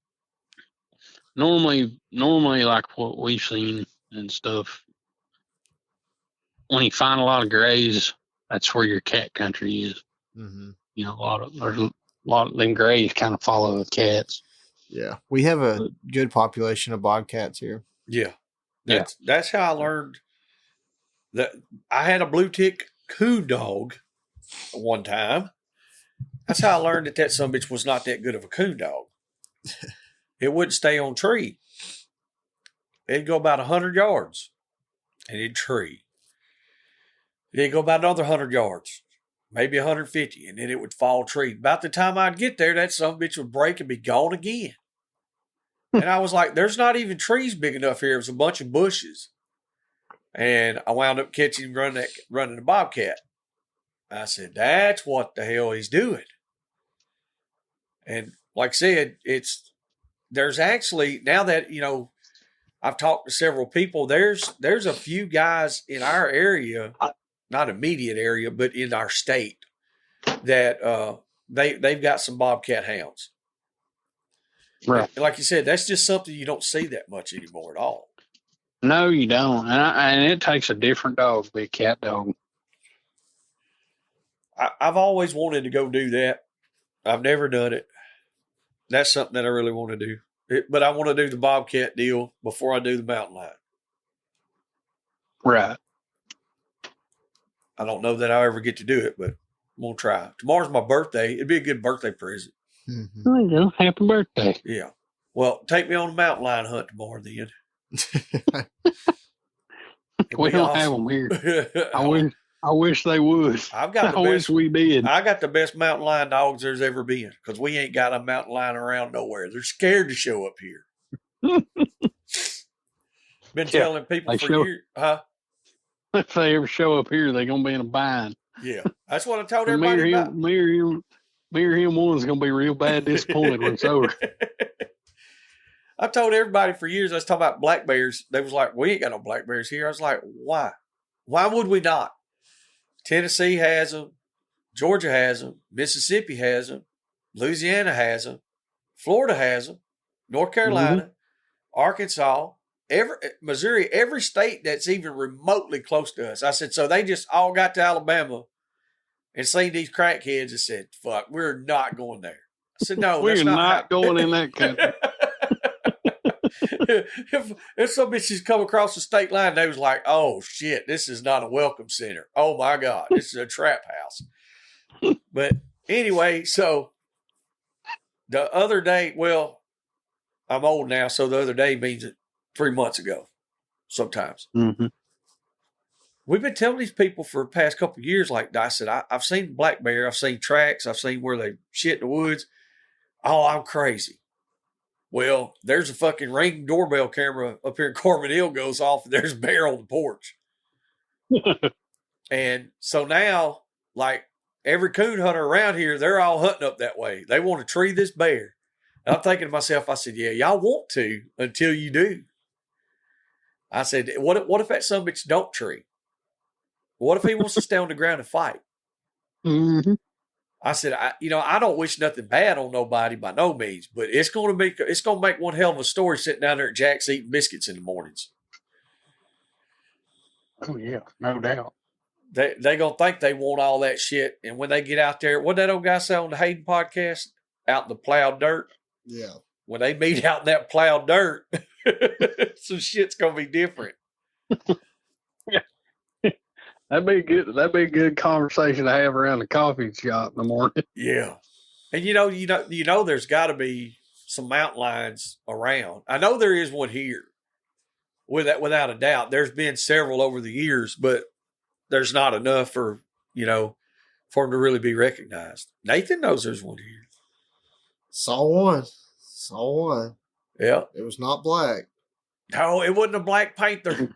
Normally, like what we've seen and stuff, when you find a lot of grays, that's where your cat country is. Mm-hmm. There's a lot of them grays kind of follow the cats. Yeah, we have a good population of bobcats here. Yeah, that's how I learned that. I had a blue tick coon dog one time. That's how I learned that son of a bitch was not that good of a coon dog. It wouldn't stay on tree. It'd go about 100 yards, and it'd tree. It'd go about another 100 yards, maybe 150, and then it would fall tree. About the time I'd get there, that son of a bitch would break and be gone again. And I was like, there's not even trees big enough here. It was a bunch of bushes. And I wound up catching him running the bobcat. I said, that's what the hell he's doing. And like I said, there's actually, now that, I've talked to several people, there's a few guys in our area, not immediate area, but in our state, that they've got some bobcat hounds. Right. Like you said, that's just something you don't see that much anymore at all. No, you don't. And it takes a different dog to be a cat dog. I've always wanted to go do that. I've never done it. That's something that I really want to do. But I want to do the bobcat deal before I do the mountain lion. Right. I don't know that I'll ever get to do it, but I'm going to try. Tomorrow's my birthday. It'd be a good birthday present. Mm-hmm. There you go. Happy birthday. Yeah. Well, take me on the mountain lion hunt tomorrow then. We don't have them here. I wish they would. I wish we did. I got the best mountain lion dogs there's ever been because we ain't got a mountain lion around nowhere. They're scared to show up here. Been telling people for years. Huh? If they ever show up here, they're going to be in a bind. Yeah. That's what I told everybody about. Me or him one's going to be real bad disappointed when it's over. I told everybody for years, I was talking about black bears. They was like, we ain't got no black bears here. I was like, why? Why would we not? Tennessee has them. Georgia has them. Mississippi has them. Louisiana has them. Florida has them. North Carolina, Arkansas, Missouri, every state that's even remotely close to us. I said, so they just all got to Alabama and seen these crackheads and said, fuck, we're not going there. I said, no, we're not going in that country. if some bitches come across the state line, they was like, oh shit, this is not a welcome center. Oh my God, this is a trap house. But anyway, so the other day, well, I'm old now, so the other day means 3 months ago sometimes. Mm-hmm. We've been telling these people for the past couple of years, like I said, I've seen black bear, I've seen tracks, I've seen where they shit in the woods. Oh, I'm crazy. Well, there's a fucking Ring doorbell camera up here in Corbin Hill goes off, and there's a bear on the porch. And so now, like, every coon hunter around here, they're all hunting up that way. They want to tree this bear. And I'm thinking to myself, I said, yeah, y'all want to until you do. I said, what if that son of a bitch don't tree? What if he wants to stay on the ground and fight? Mm-hmm. I said, I don't wish nothing bad on nobody by no means, but it's going to make one hell of a story sitting down there at Jack's eating biscuits in the mornings. Oh yeah, no doubt. They gonna think they want all that shit, and when they get out there, what that old guy say on the Hayden podcast, out in the plowed dirt. Yeah. When they meet out in that plowed dirt, some shit's gonna be different. Yeah. That'd be good. That'd be a good conversation to have around the coffee shop in the morning. Yeah, and you know, there's got to be some mountain lions around. I know there is one here, without a doubt. There's been several over the years, but there's not enough for them to really be recognized. Nathan knows there's one here. Saw one. Yeah, it was not black. No, it wasn't a Black Panther.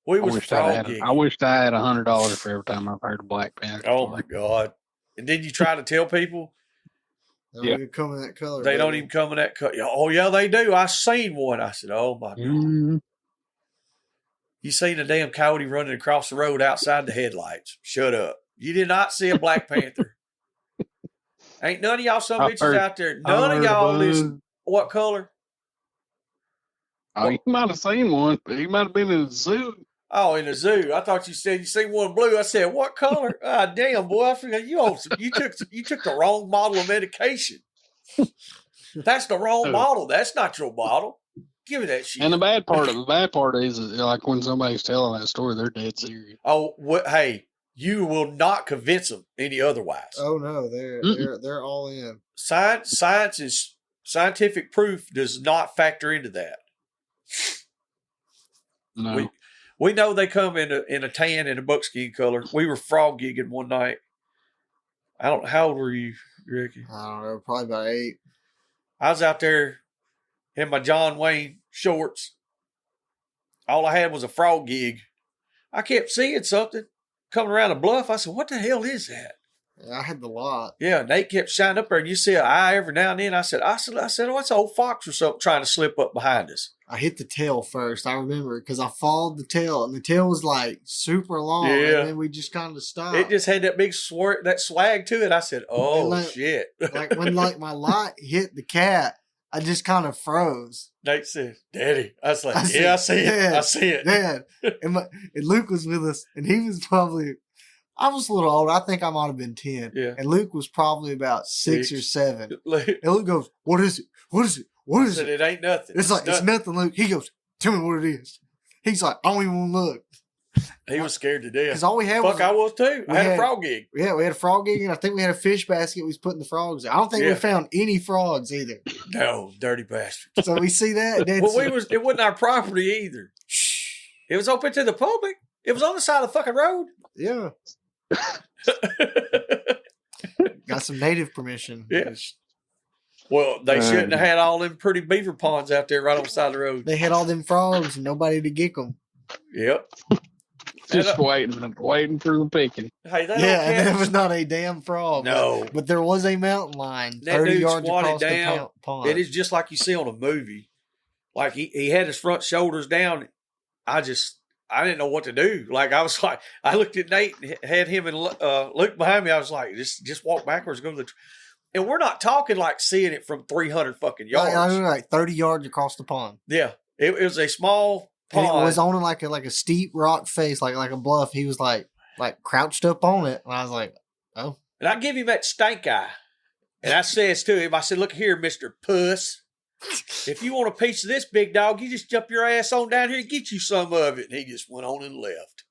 We was froggy. I wished I had $100 for every time I've heard a Black Panther. Oh my God! And did you try to tell people? They don't even come in that color. They don't even come in that color. Oh yeah, they do. I seen one. I said, oh my God. Mm-hmm. You seen a damn coyote running across the road outside the headlights. Shut up. You did not see a Black Panther. Ain't none of y'all some bitches out there. None of y'all listen. What color? Oh, you might have seen one, but he might have been in the zoo. Oh, in the zoo. I thought you said you seen one blue. I said, what color? Ah, damn, boy. I forgot you took the wrong bottle of medication. That's the wrong bottle. That's not your bottle. Give me that shit. And the bad part is like when somebody's telling that story, they're dead serious. Oh, hey, you will not convince them any otherwise. Oh no, they're all in. Scientific proof does not factor into that. No. We know they come in a tan and a buckskin color. We were frog gigging one night. I don't know, how old were you, Ricky? I don't know, probably about 8. I was out there in my John Wayne shorts. All I had was a frog gig. I kept seeing something coming around a bluff. I said, what the hell is that? I had the lot. Yeah, Nate kept shining up there, and you see an eye every now and then. I said, oh, it's an old fox or something trying to slip up behind us. I hit the tail first. I remember because I followed the tail, and the tail was like super long. Yeah. And then we just kind of stopped. It just had that big that swag to it. I said, "Oh shit!" Like when my light hit the cat, I just kind of froze. Nate said, "Daddy," I was like, I see it. I see it, Dad." And Luke was with us, and he was probably. I was a little older. I think I might have been 10. Yeah. And Luke was probably about 6 or 7. And Luke goes, "What is it? What is it? What is it?" It ain't nothing. It's nothing, Luke. He goes, "Tell me what it is." He's like, "I don't even want to look." He was scared to death. Because all we had I was too. I had a frog gig. Yeah, we had a frog gig, and I think we had a fish basket we was putting the frogs in. I don't think we found any frogs either. No, dirty bastards. So we see that. Well, it wasn't our property either. Shh. It was open to the public. It was on the side of the fucking road. Yeah. Got some native permission. Yeah. Well, they shouldn't have had all them pretty beaver ponds out there right on the side of the road. They had all them frogs and nobody to get them. Yep. Just waiting for the picking. Hey, and there was not a damn frog. No. But there was a mountain lion that 30 dude yards across down, the pond. It is just like you see on a movie. Like he had his front shoulders down. I didn't know what to do. Like I was like, I looked at Nate and had him and Luke behind me. I was like, just walk backwards, go to the. And we're not talking like seeing it from 300 fucking yards. I mean, like 30 yards across the pond. Yeah, it was a small pond. And it was on like a steep rock face, like a bluff. He was like crouched up on it, and I was like, oh. And I give him that stank eye, and I says to him, I said, "Look here, Mr. Puss. If you want a piece of this big dog, you just jump your ass on down here and get you some of it." And he just went on and left.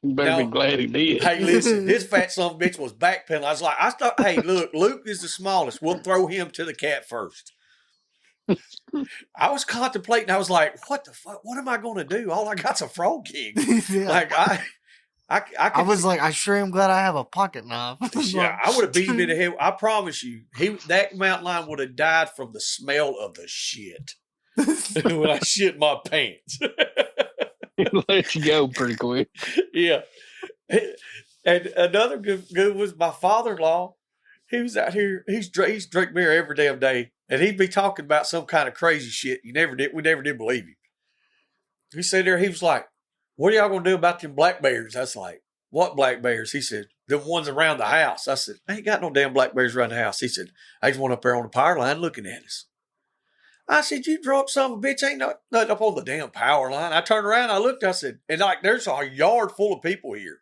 Better be glad he did. Hey, listen, this fat son of a bitch was backpedaling. I thought, hey, look, Luke is the smallest. We'll throw him to the cat first. I was contemplating. I was like, what the fuck? What am I going to do? All I got's a frog gig. Yeah. Like, I was like, I sure am glad I have a pocket knife. Yeah, I would have beat him in the head. I promise you, that mountain lion would have died from the smell of the shit when I shit my pants. Let you go pretty quick. Yeah. And another good was my father-in-law. He was out here. He's drink beer every damn day, and he'd be talking about some kind of crazy shit. We never did believe him. He said there, he was like, "What are y'all gonna do about them black bears?" I was like, "What black bears?" He said, "The ones around the house." I said, "I ain't got no damn black bears around the house." He said, "I just went up there on the power line looking at us." I said, "You drunk son of a bitch, ain't nothing up on the damn power line." I turned around, I looked, I said, and like there's a yard full of people here.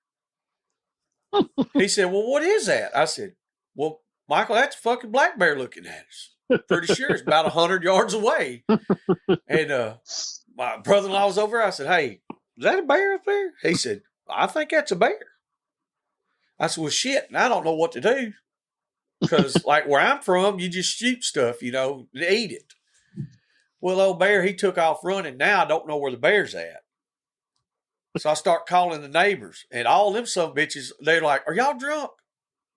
He said, "Well, what is that?" I said, "Well, Michael, that's a fucking black bear looking at us. Pretty sure it's about 100 yards away." And my brother-in-law was over. I said, "Hey, is that a bear up there?" He said, "I think that's a bear." I said, "Well, shit, and I don't know what to do. Because like where I'm from, you just shoot stuff, and eat it." Well, old bear, he took off running. Now I don't know where the bear's at. So I start calling the neighbors, and all them son of bitches, they're like, "Are y'all drunk?"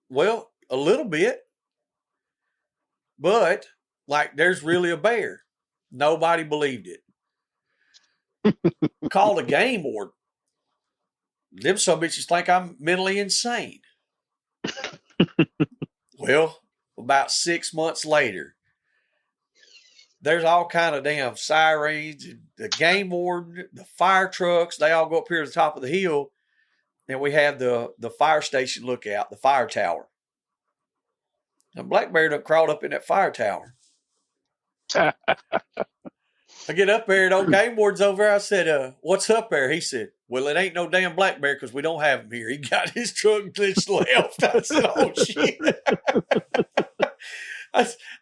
Well, a little bit. But, like, there's really a bear. Nobody believed it. Called a game warden. Them some bitches think I'm mentally insane. Well, about 6 months later, there's all kind of damn sirens, the game warden, the fire trucks, they all go up here to the top of the hill, and we have the fire station lookout, the fire tower. And black bear done crawled up in that fire tower. I get up there, and old game warden's over there. I said, "What's up there?" He said, "Well, it ain't no damn black bear because we don't have him here. He got his truck glitched left." I said, "Oh, shit."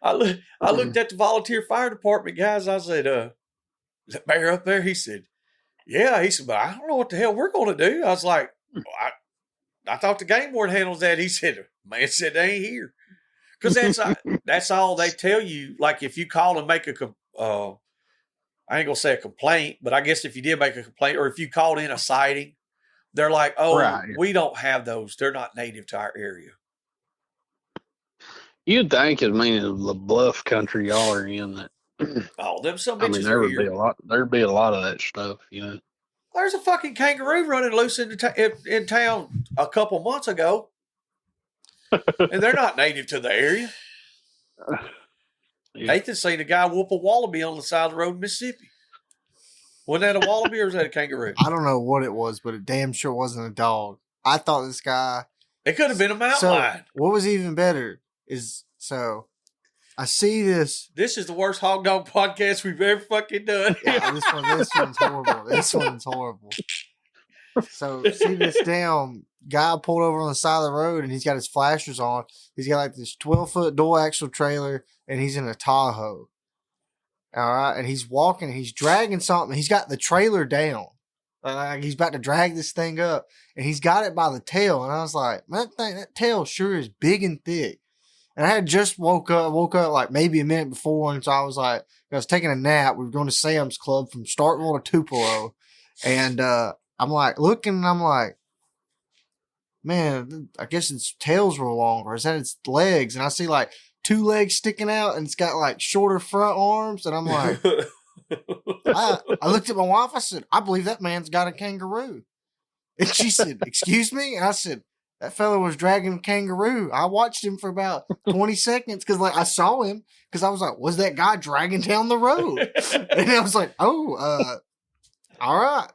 I looked at the volunteer fire department guys. I said, "Is that bear up there?" He said, "Yeah." He said, "But I don't know what the hell we're going to do." I was like, I thought the game warden handles that. He said, "Man said they ain't here." Because that's all they tell you. Like if you call and make I ain't gonna say a complaint, but I guess if you did make a complaint or if you called in a sighting, they're like, "Oh, right. We don't have those. They're not native to our area." You'd think, the bluff country y'all are in, that oh, them some bitches there are would here. be a lot. There'd be a lot of that stuff, There's a fucking kangaroo running loose in town a couple months ago, and they're not native to the area. Yeah. Nathan seen a guy whoop a wallaby on the side of the road in Mississippi. Wasn't that a wallaby or was that a kangaroo? I don't know what it was, but it damn sure wasn't a dog. I thought this guy... It could have been a mountain lion. What was even better is... So, I see this... This is the worst hog dog podcast we've ever fucking done. Yeah, this one's horrible. This one's horrible. So, see this damn guy pulled over on the side of the road and he's got his flashers on. He's got like this 12-foot dual axle trailer and he's in a Tahoe. All right. And he's walking and he's dragging something. He's got the trailer down. Like he's about to drag this thing up and he's got it by the tail. And I was like, man, that tail sure is big and thick. And I had just woke up like maybe a minute before. And so I was like, I was taking a nap. We were going to Sam's Club from Starkville to Tupelo. And, I'm like looking and I'm like, man, I guess its tails were longer. Is that its legs? And I see like 2 legs sticking out and it's got like shorter front arms. And I'm like, I looked at my wife. I said, I believe that man's got a kangaroo. And she said, excuse me? And I said, that fella was dragging a kangaroo. I watched him for about 20 seconds because like I saw him because I was like, was that guy dragging down the road? And I was like, oh, all right.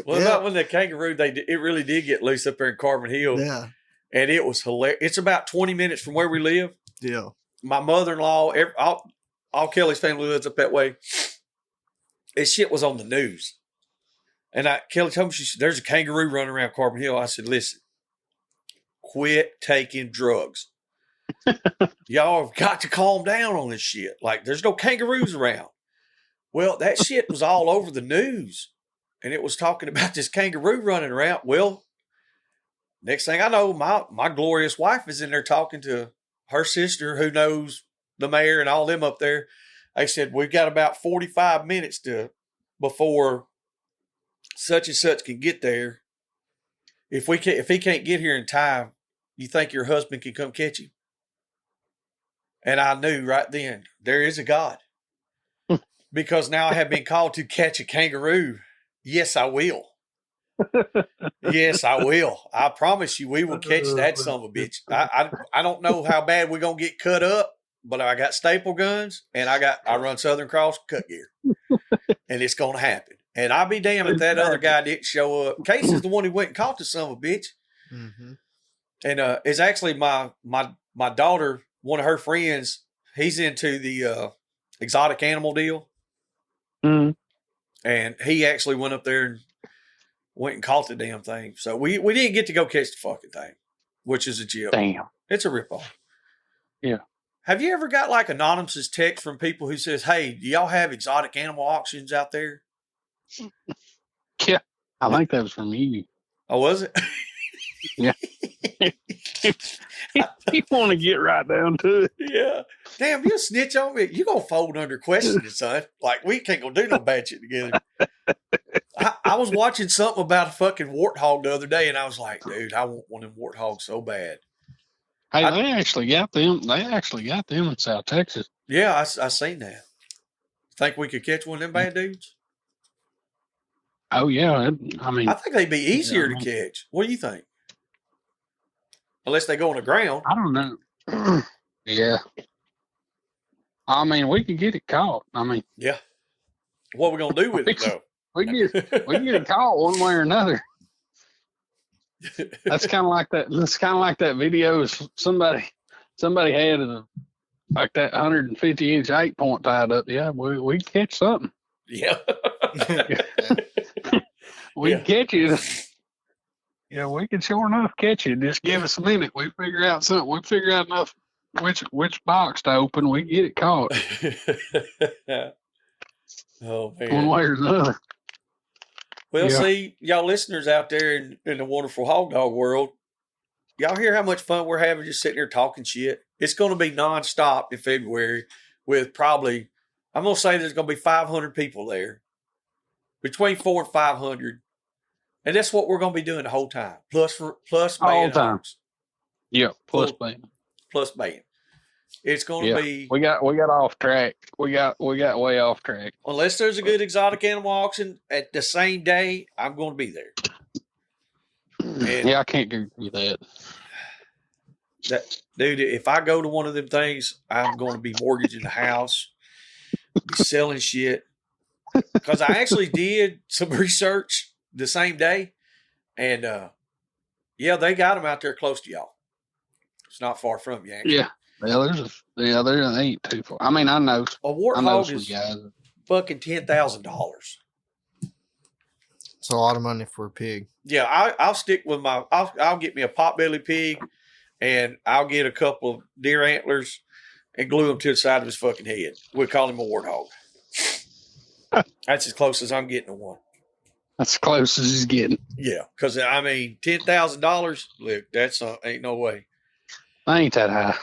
What about when the kangaroo, it really did get loose up there in Carbon Hill. Yeah. And it was hilarious. It's about 20 minutes from where we live. Yeah. My mother-in-law, all Kelly's family lives up that way. This shit was on the news. And Kelly told me, she said, there's a kangaroo running around Carbon Hill. I said, listen, quit taking drugs. Y'all have got to calm down on this shit. Like, there's no kangaroos around. Well, that shit was all over the news. And it was talking about this kangaroo running around. Well, next thing I know, my glorious wife is in there talking to her sister who knows the mayor and all them up there. They said, we've got about 45 minutes before such and such can get there. if he can't get here in time, you think your husband can come catch him? And I knew right then there is a God, because now I have been called to catch a kangaroo. Yes, I will. Yes, I will. I promise you, we will catch that son of a bitch. I don't know how bad we're gonna get cut up, but I got staple guns and I run Southern Cross cut gear, and it's gonna happen. And I'll be damned if that other guy didn't show up. Case is the one who went and caught the son of a bitch, and it's actually my daughter. One of her friends, he's into the exotic animal deal, and he actually went up there and went and caught the damn thing. So we didn't get to go catch the fucking thing, which is a joke. Damn. It's a ripoff. Yeah. Have you ever got like anonymous text from people who says, "Hey, do y'all have exotic animal auctions out there?" Yeah. I think that was from you. Oh, was it? Yeah. You want to get right down to it. Yeah. Damn, you snitch on me. You gonna fold under questioning, son. Like, we can't go do no bad shit together. I was watching something about a fucking warthog the other day, and I was like, dude, I want one of them warthogs so bad. Hey, they actually got them. They actually got them in South Texas. Yeah, I seen that. Think we could catch one of them bad dudes? Oh yeah, I think they'd be easier to catch. What do you think? Unless they go on the ground. I don't know. Yeah. I mean, we can get it caught. I mean, yeah. What are we gonna do with it though? We can get it caught one way or another. That's kind of like that. That's kind of like that video. Somebody had like that 150-inch 8-point tied up. Yeah, we can catch something. Yeah. We can catch it. Yeah, we can sure enough catch it. Just give us a minute. We figure out something. We figure out enough which box to open. We can get it caught. Oh man. One way or another. Well, see, y'all listeners out there in the wonderful hog dog world, y'all hear how much fun we're having just sitting here talking shit? It's going to be nonstop in February with probably, I'm going to say there's going to be 500 people there. Between 400 and 500. And that's what we're going to be doing the whole time. Plus all band hogs. Yeah, plus band. Plus band. It's going to be. We got off track. We got way off track. Unless there's a good exotic animal auction at the same day, I'm going to be there. And yeah, I can't guarantee that. Dude, if I go to one of them things, I'm going to be mortgaging the house, be selling shit. Because I actually did some research the same day, and yeah, they got them out there close to y'all. It's not far from you, actually. Yeah. Well, there ain't too far. I mean, I know. A warthog is guys. fucking $10,000. It's a lot of money for a pig. Yeah, I'll stick with I'll get me a potbelly pig, and I'll get a couple of deer antlers and glue them to the side of his fucking head. We'll call him a warthog. That's as close as I'm getting to one. That's as close as he's getting. Yeah, because I mean, $10,000. Look, that's ain't no way. I ain't that high.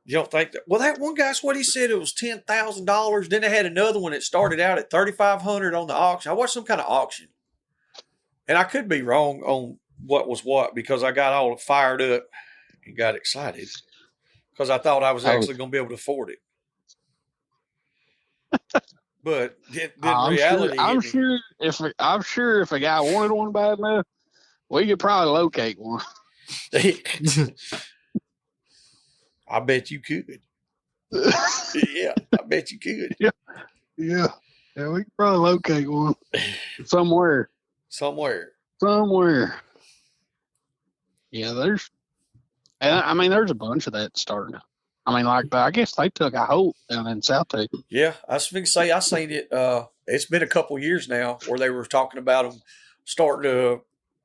You don't think that? Well, that one guy's what he said. It was $10,000. Then they had another one that started out at $3,500 on the auction. I watched some kind of auction, and I could be wrong on what was what because I got all fired up and got excited because I thought I was actually going to be able to afford it. But then reality, I'm sure if a guy wanted one bad enough, we could probably locate one. I bet you could. Yeah, I bet you could. Yeah, we could probably locate one somewhere. Yeah, there's a bunch of that starting. I mean, like, I guess they took a hold down in South Texas. Yeah, I was going to say, I seen it. It's been a couple of years now where they were talking about them starting to,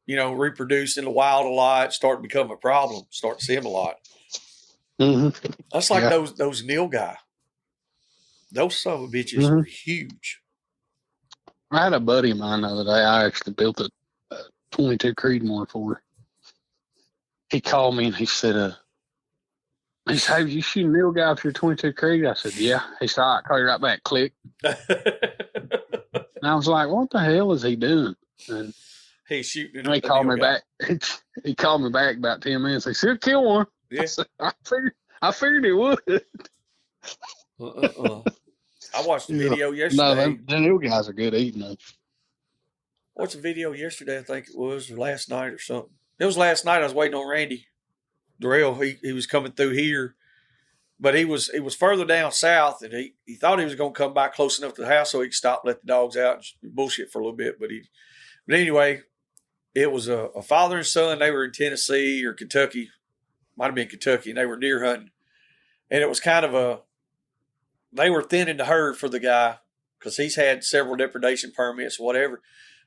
reproduce in the wild a lot, start to become a problem, start to see them a lot. Mm-hmm. That's like those Neil guy. Those son of a bitches are huge. I had a buddy of mine the other day. I actually built a 22 Creedmoor for her. He called me and he said, he said, "Hey, you shoot a Neil guy with your 22 Creed?" I said, "Yeah." He said, "All right, call you right back." Click. And I was like, "What the hell is he doing?" And He's shooting. And he called me back. He called me back about 10 minutes. He said, kill one. Yeah. I said, I figured it would. I watched the video yesterday. No, the new guys are good eating them. Watched a video yesterday, I think it was, or last night or something. It was last night. I was waiting on Randy Darrell. He was coming through here, but he was further down south, and he thought he was going to come by close enough to the house so he could stop, let the dogs out, and bullshit for a little bit. But anyway, it was a father and son. They were in Tennessee or Kentucky, might have been Kentucky, and they were deer hunting. And it was kind of they were thinning the herd for the guy because he's had several depredation permits or whatever.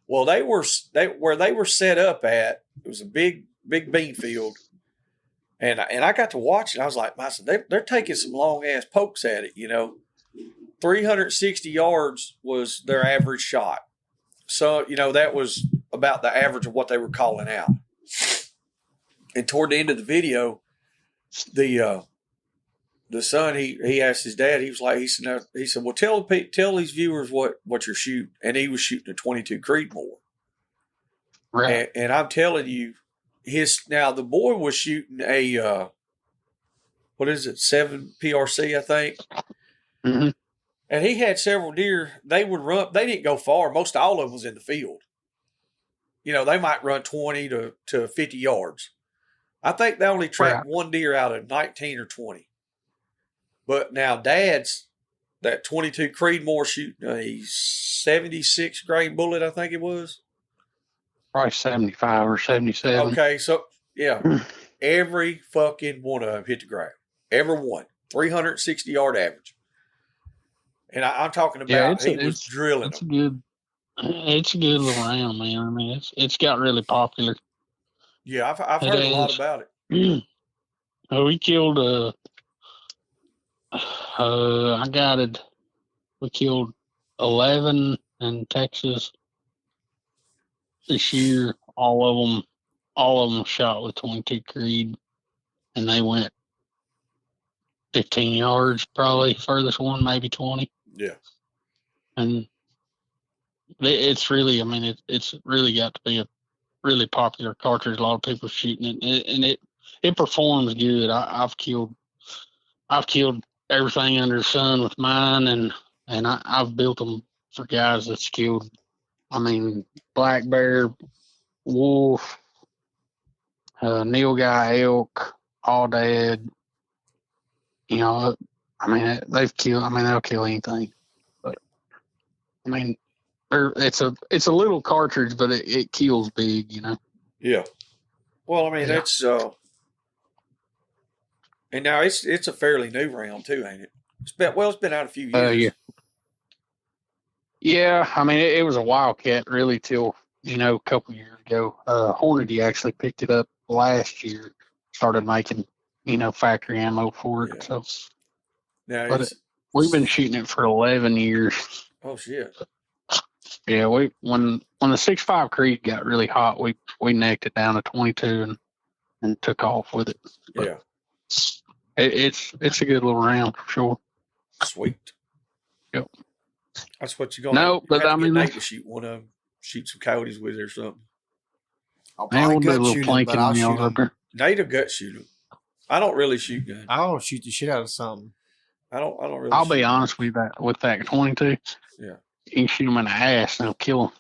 Well, where they were set up at, it was a big bean field. And I got to watch it. I was like, they're taking some long ass pokes at it, 360 yards was their average shot. So, that was about the average of what they were calling out. And toward the end of the video, the son, he asked his dad, he said, well, tell these viewers what you're shooting. And he was shooting a 22 Creedmoor. Right. And I'm telling you, the boy was shooting a, 7 PRC, I think. Mm-hmm. And he had several deer. They would run, they didn't go far. Most all of them was in the field. They might run 20 to 50 yards. I think they only tracked one deer out of 19 or 20. But now Dad's, that 22 Creedmoor shooting a 76 grain bullet, I think it was. Probably 75 or 77. Okay, so, yeah. Every fucking one of them hit the ground. Every one. 360 yard average. And I'm talking about he was drilling them. It's a good little round, man. I mean, it's got really popular. Yeah, I've heard a lot about it. We killed we killed 11 in Texas this year. All of them shot with 22 Creed, and they went 15 yards, probably furthest one, maybe 20. Yeah. And it's really, it's really got to be a really popular cartridge. A lot of people shooting it, and it performs good. I've killed everything under the sun with mine, and I've built them for guys that's killed. Black bear, wolf, nilgai elk, all dead. They've killed. They'll kill anything. But it's a little cartridge, but it kills big. Yeah. Well, that's and now it's a fairly new round too, ain't it? It's been out a few years. Yeah. Yeah, it was a wildcat really till a couple years ago. Hornady actually picked it up last year, started making factory ammo for it. Yeah. So now we've been shooting it for 11 years. Oh shit. Yeah, when the 6.5 Creed got really hot, we necked it down to 22 and took off with it. But yeah. It's a good little round for sure. Sweet. Yep. That's what you're gonna. No, but Nate to shoot one of them, shoot some coyotes with it or something. I'll probably gut shoot him, but I'll shoot him. Nate will gut shoot him. I don't really shoot guns. I'll shoot the shit out of something. I don't really. I'll be honest with that 22. Yeah. You can shoot him in the ass and it'll kill him.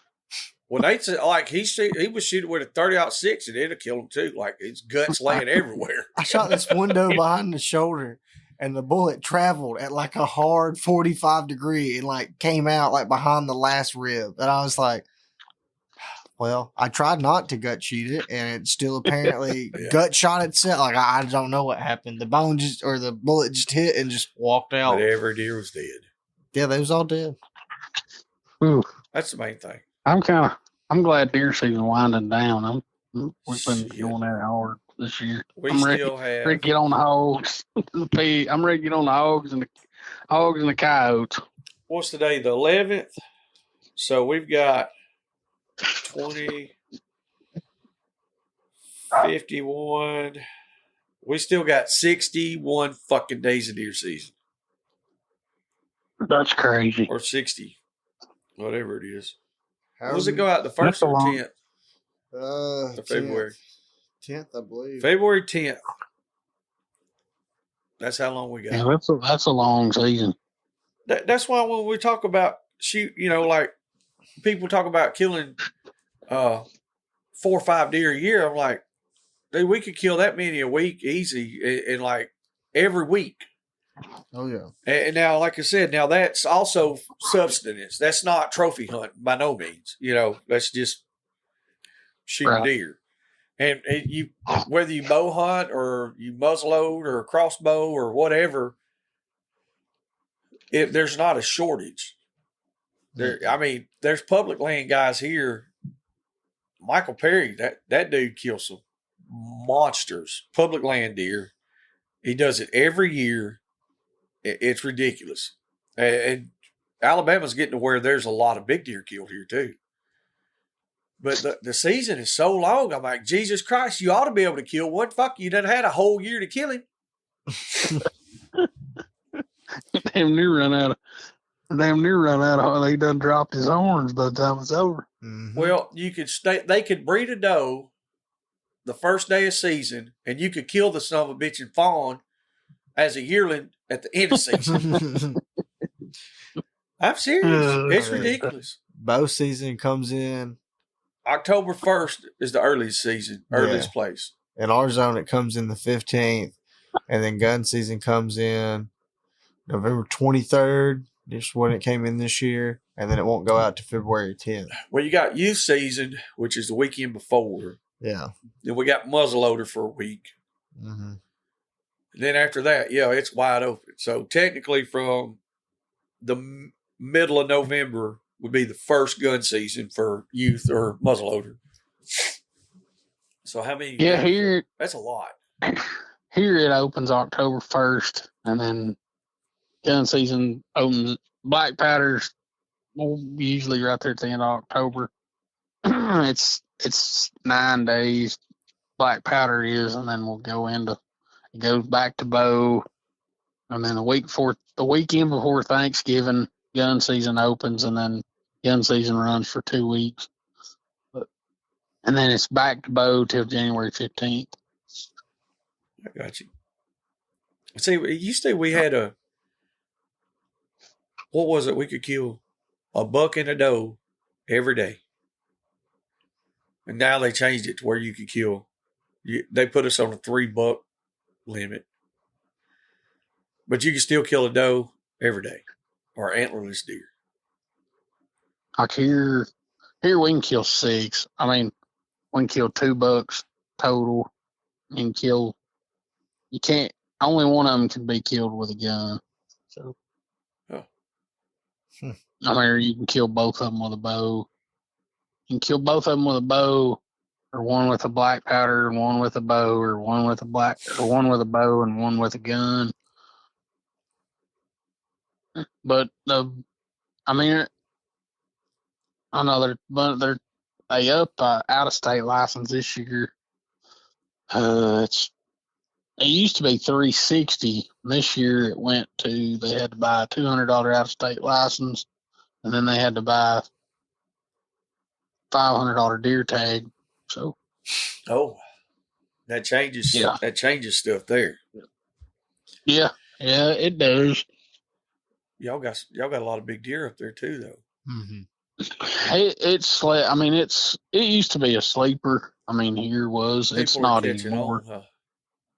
Well, Nate's like he was shooting with a 30-06 and it'll kill him too. Like his guts laying everywhere. I shot this window behind the shoulder, and the bullet traveled at like a hard 45 degree and like came out like behind the last rib. And I was like, well, I tried not to gut shoot it, and it still apparently gut shot itself. Like I don't know what happened. The bone the bullet just hit and just walked out. But every deer was dead. Yeah, they was all dead. Ooh. That's the main thing. I'm glad deer season winding down. We've been going at it hard this year. I'm ready to get on the hogs. I'm ready to get on the hogs and the coyotes. What's today? The 11th. So we've got 20, 51. We still got 61 fucking days of deer season. That's crazy. Or 60. Whatever it is. Does it go out the 1st or 10th? Or February? 10th, I believe. February 10th. That's how long we got. Yeah, that's a long season. That's why when we talk about shoot, like people talk about killing 4 or 5 deer a year, I'm like, dude, we could kill that many a week easy, and like every week. Oh yeah. And now, like I said, now that's also subsistence. That's not trophy hunting by no means. That's just shooting deer. And you, whether you bow hunt or you muzzleload or crossbow or whatever, there's not a shortage. There's public land guys here. Michael Perry, that dude kills some monsters, public land deer. He does it every year. It's ridiculous. And Alabama's getting to where there's a lot of big deer killed here too. But the season is so long. I'm like, Jesus Christ, you ought to be able to kill one. Fuck, you done had a whole year to kill him. Damn near run out of. He done dropped his horns by the time it's over. Mm-hmm. Well, they could breed a doe the first day of season, and you could kill the son of a bitch and fawn as a yearling at the end of season. I'm serious. It's ridiculous. Bow season comes in. October 1st is the earliest season, earliest place. In our zone, it comes in the 15th, and then gun season comes in November 23rd. Just when it came in this year, and then it won't go out to February 10th. Well, you got youth season, which is the weekend before. Yeah. Then we got muzzleloader for a week. Mm-hmm. And then after that, it's wide open. So technically, from the middle of November would be the first gun season for youth or muzzleloader. So how many? Yeah, here that's a lot. Here it opens October 1st, and then gun season opens. Black powders usually right there at the end of October. It's 9 days. Black powder is, and then we'll go into. It goes back to bow, and then the weekend before Thanksgiving, gun season opens, and then gun season runs for 2 weeks. And then it's back to bow till January 15th. I got you. See, it used to we had what was it? We could kill a buck and a doe every day. And now they changed it to where you could kill. They put us on a 3 buck limit. But you can still kill a doe every day or antlerless deer. Like here we can kill 6. I mean, we can kill 2 bucks total. And only one of them can be killed with a gun. So, I mean, you can kill both of them with a bow. You can kill both of them with a bow, or one with a black powder and one with a bow, or one with a bow and one with a gun. But I mean, I know they up out of state license this year. It used to be $360. This year they had to buy a $200 out of state license, and then they had to buy $500 deer tag. So, that changes. Yeah. That changes stuff there. Yeah, it does. Y'all got a lot of big deer up there too, though. Mm-hmm. It used to be a sleeper. I mean, here was. It's People are not catching anymore. on, huh?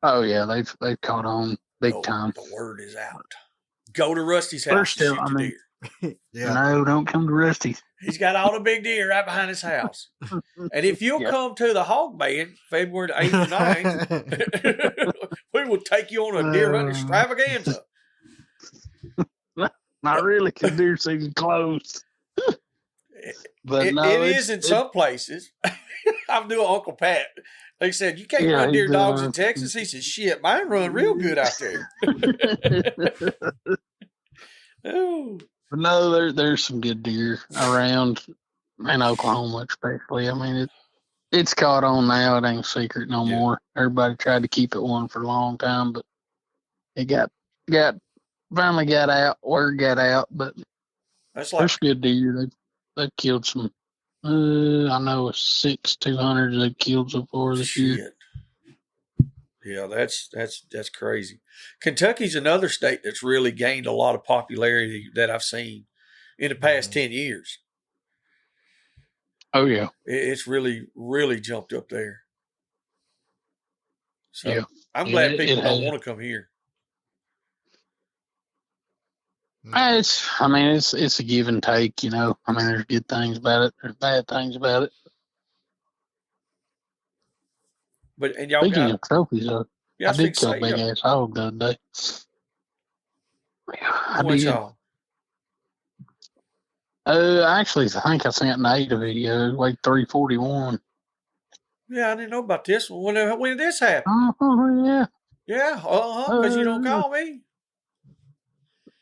Oh yeah, they've caught on big time. The word is out. Go to Rusty's house. First, Shoot the deer. Yeah. No, don't come to Rusty. He's got all the big deer right behind his house. And if you'll come to the hog band February the 8th or 9th, we will take you on a deer hunting extravaganza. Not really, because deer season closed. But it is in some places. I'm doing Uncle Pat. They said, you can't run deer dogs in Texas. He said, shit, mine run real good out there. Oh. But no, there's some good deer around in Oklahoma, especially. I mean, it's caught on now. It ain't a secret no more. Everybody tried to keep it one for a long time, but it finally got out. Word got out, but That's there's good deer. They've killed some I know it's 6,200 they killed so far this year. Shit. Yeah, that's crazy. Kentucky's another state that's really gained a lot of popularity that I've seen in the past 10 years. Oh, yeah. It's really, really jumped up there. So Yeah. I'm glad people don't want to come here. It's a give and take, you know. I mean, there's good things about it. There's bad things about it. And y'all Speaking got of trophies, I did kill a big ass hog the other day. I did. Y'all? Actually, I think I sent an 8 video. It weighed 341. Yeah, I didn't know about this one. When did this happen? Yeah. Yeah, because you don't call me.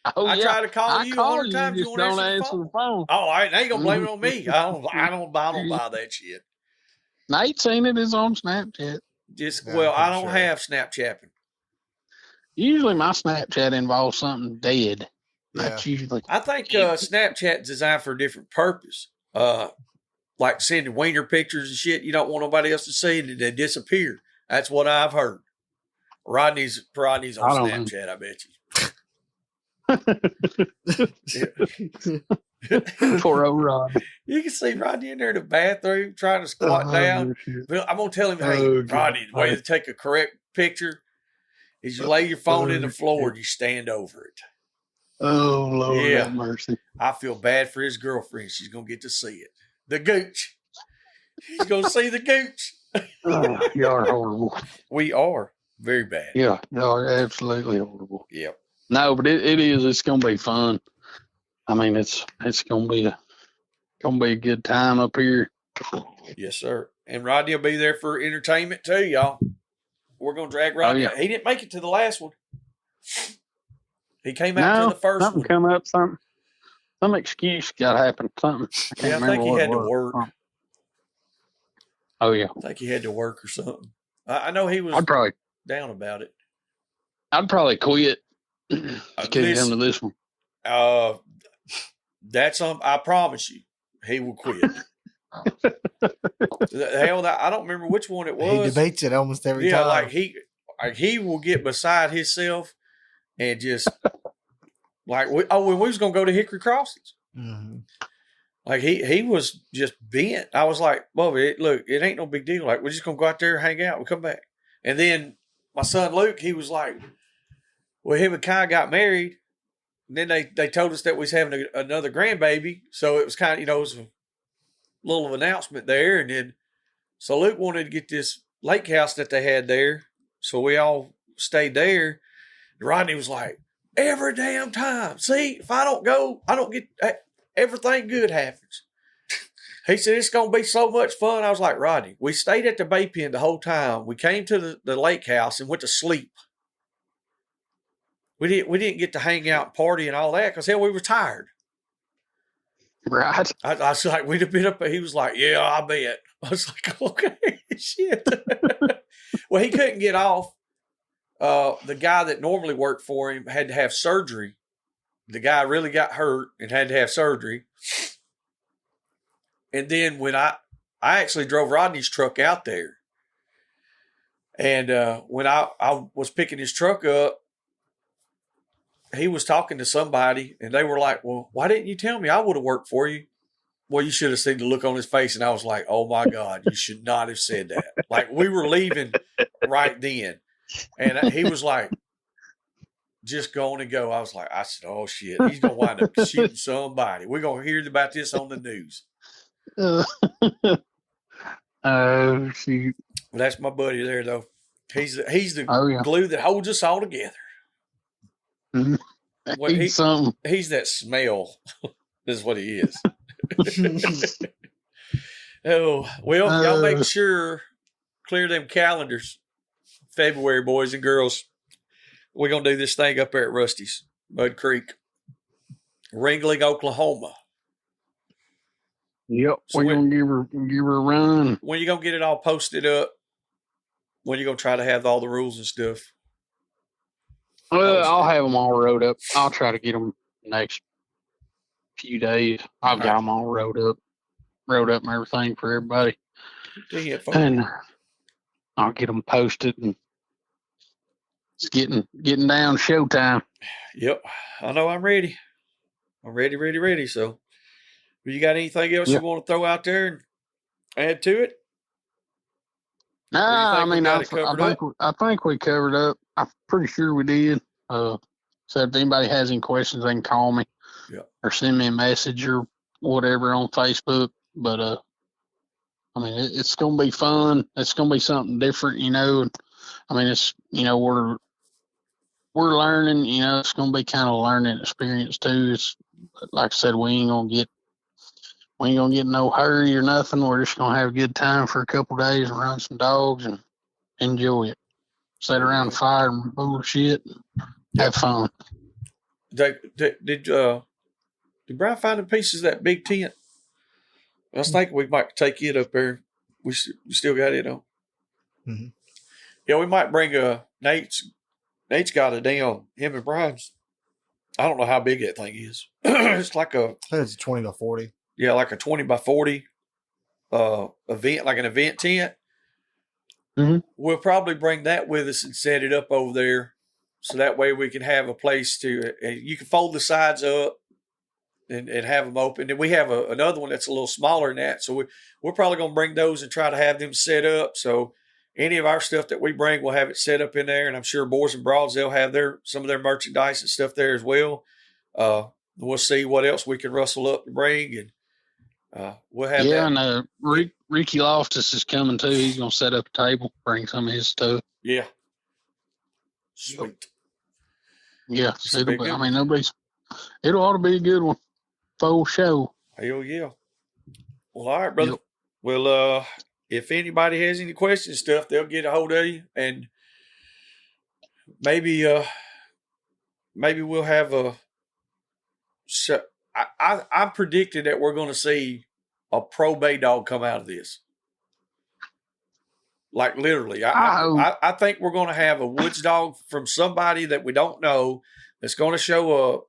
I try to call you 100 times. You won't answer the phone. Oh, all right. Now you gonna blame it on me? I don't buy that shit. Nate seen it is on Snapchat. I don't have Snapchatting. Usually, my Snapchat involves something dead. Yeah. That's usually. I think Snapchat's designed for a different purpose. Like sending wiener pictures and shit you don't want nobody else to see, and they disappear. That's what I've heard. Rodney's on Snapchat, I bet you. Poor old Rodney. You can see Rodney in there in the bathroom trying to squat down. I'm going to tell him, hey, Rodney, the way to take a correct picture is you lay your phone in the floor and you stand over it. Oh, Lord have mercy. I feel bad for his girlfriend. She's going to get to see it. The gooch. He's going to see the gooch. You are horrible. We are. Very bad. Yeah, you are absolutely horrible. Yep. No, but it is. It's going to be fun. I mean, it's going to be a good time up here. Yes, sir. And Rodney will be there for entertainment too, y'all. We're going to drag Rodney. Oh, yeah. He didn't make it to the last one. He came out to the first something one. Come up, some excuse got to happen. Something. I think he had to work. Oh, yeah. I think he had to work or something. I know he was probably down about it. I'd probably quit. Couldn't come to this one. That's I promise you, he will quit. Hell, I don't remember which one it was. He debates it almost every time. Yeah, like he will get beside himself and just when we was gonna go to Hickory Crossings, like he was just bent. I was like, Bubba, look, it ain't no big deal. Like we're just gonna go out there, hang out, we'll come back. And then my son Luke, he was like, well, him and Kai got married. And then they told us that we was having another grandbaby. So it was kind of, it was a little of an announcement there. And then, so Luke wanted to get this lake house that they had there. So we all stayed there. And Rodney was like, every damn time. See, if I don't go, I don't get, everything good happens. He said, it's going to be so much fun. I was like, Rodney, we stayed at the Bay Pen the whole time. We came to the lake house and went to sleep. We didn't get to hang out and party and all that because, hell, we were tired. Right. I was like, we'd have been up. He was like, yeah, I bet. I was like, okay, shit. Well, he couldn't get off. The guy that normally worked for him had to have surgery. The guy really got hurt and had to have surgery. And then when I actually drove Rodney's truck out there. And when I was picking his truck up, he was talking to somebody and they were like, well, why didn't you tell me? I would have worked for you. Well, you should have seen the look on his face. And I was like, oh my God, you should not have said that. Like we were leaving right then. And he was like, just going to go. I said, oh shit, he's going to wind up shooting somebody. We're going to hear about this on the news. Oh, shoot. Well, that's my buddy there though. He's the glue that holds us all together. Well, he's that smell. Is what he is. Oh, well, y'all make sure clear them calendars. February, boys and girls. We're gonna do this thing up there at Rusty's, Mud Creek, Ringling, Oklahoma. Yep, so we're gonna give her a run. When you gonna get it all posted up? When you gonna try to have all the rules and stuff? Well, I'll have them all wrote up. I'll try to get them next few days. I've got them all wrote up. wrote up and everything for everybody. Yeah, folks. And I'll get them posted, and it's getting down showtime. Yep. I know I'm ready. I'm ready. So, you got anything else you want to throw out there and add to it? Nah, I mean, I think we covered up. I'm pretty sure we did. So if anybody has any questions, they can call me or send me a message or whatever on Facebook. But I mean, it's gonna be fun. It's gonna be something different, you know. I mean, it's we're learning. You know, it's gonna be kind of a learning experience too. It's like I said, we ain't gonna get no hurry or nothing. We're just gonna have a good time for a couple of days and run some dogs and enjoy it. Sit around the fire and bullshit. Have fun. Did Brian find the pieces of that big tent? I was thinking we might take it up there. We still got it on. Mm-hmm. Yeah, we might bring Nate's got it down. Him and Brian's. I don't know how big that thing is. It's like it's 20 by 40. Yeah, like a 20 by 40 event, like an event tent. Mm-hmm. We'll probably bring that with us and set it up over there, so that way we can have a place to. You can fold the sides up and have them open. And we have another one that's a little smaller than that, so we're probably going to bring those and try to have them set up. So any of our stuff that we bring, we'll have it set up in there, and I'm sure Boars N Broads, they'll have some of their merchandise and stuff there as well. We'll see what else we can rustle up to bring, and we'll have that. And Ricky Loftus is coming too. He's gonna set up a table, bring some of his stuff. Yeah. Sweet. Yeah, I mean, it ought to be a good one. Full show. Hell yeah. Well, all right, brother. Yep. Well, if anybody has any questions stuff, they'll get a hold of you, and maybe we'll have a. So I'm predicting that we're going to see a pro bay dog come out of this. Like literally, I think we're going to have a woods dog from somebody that we don't know that's going to show up,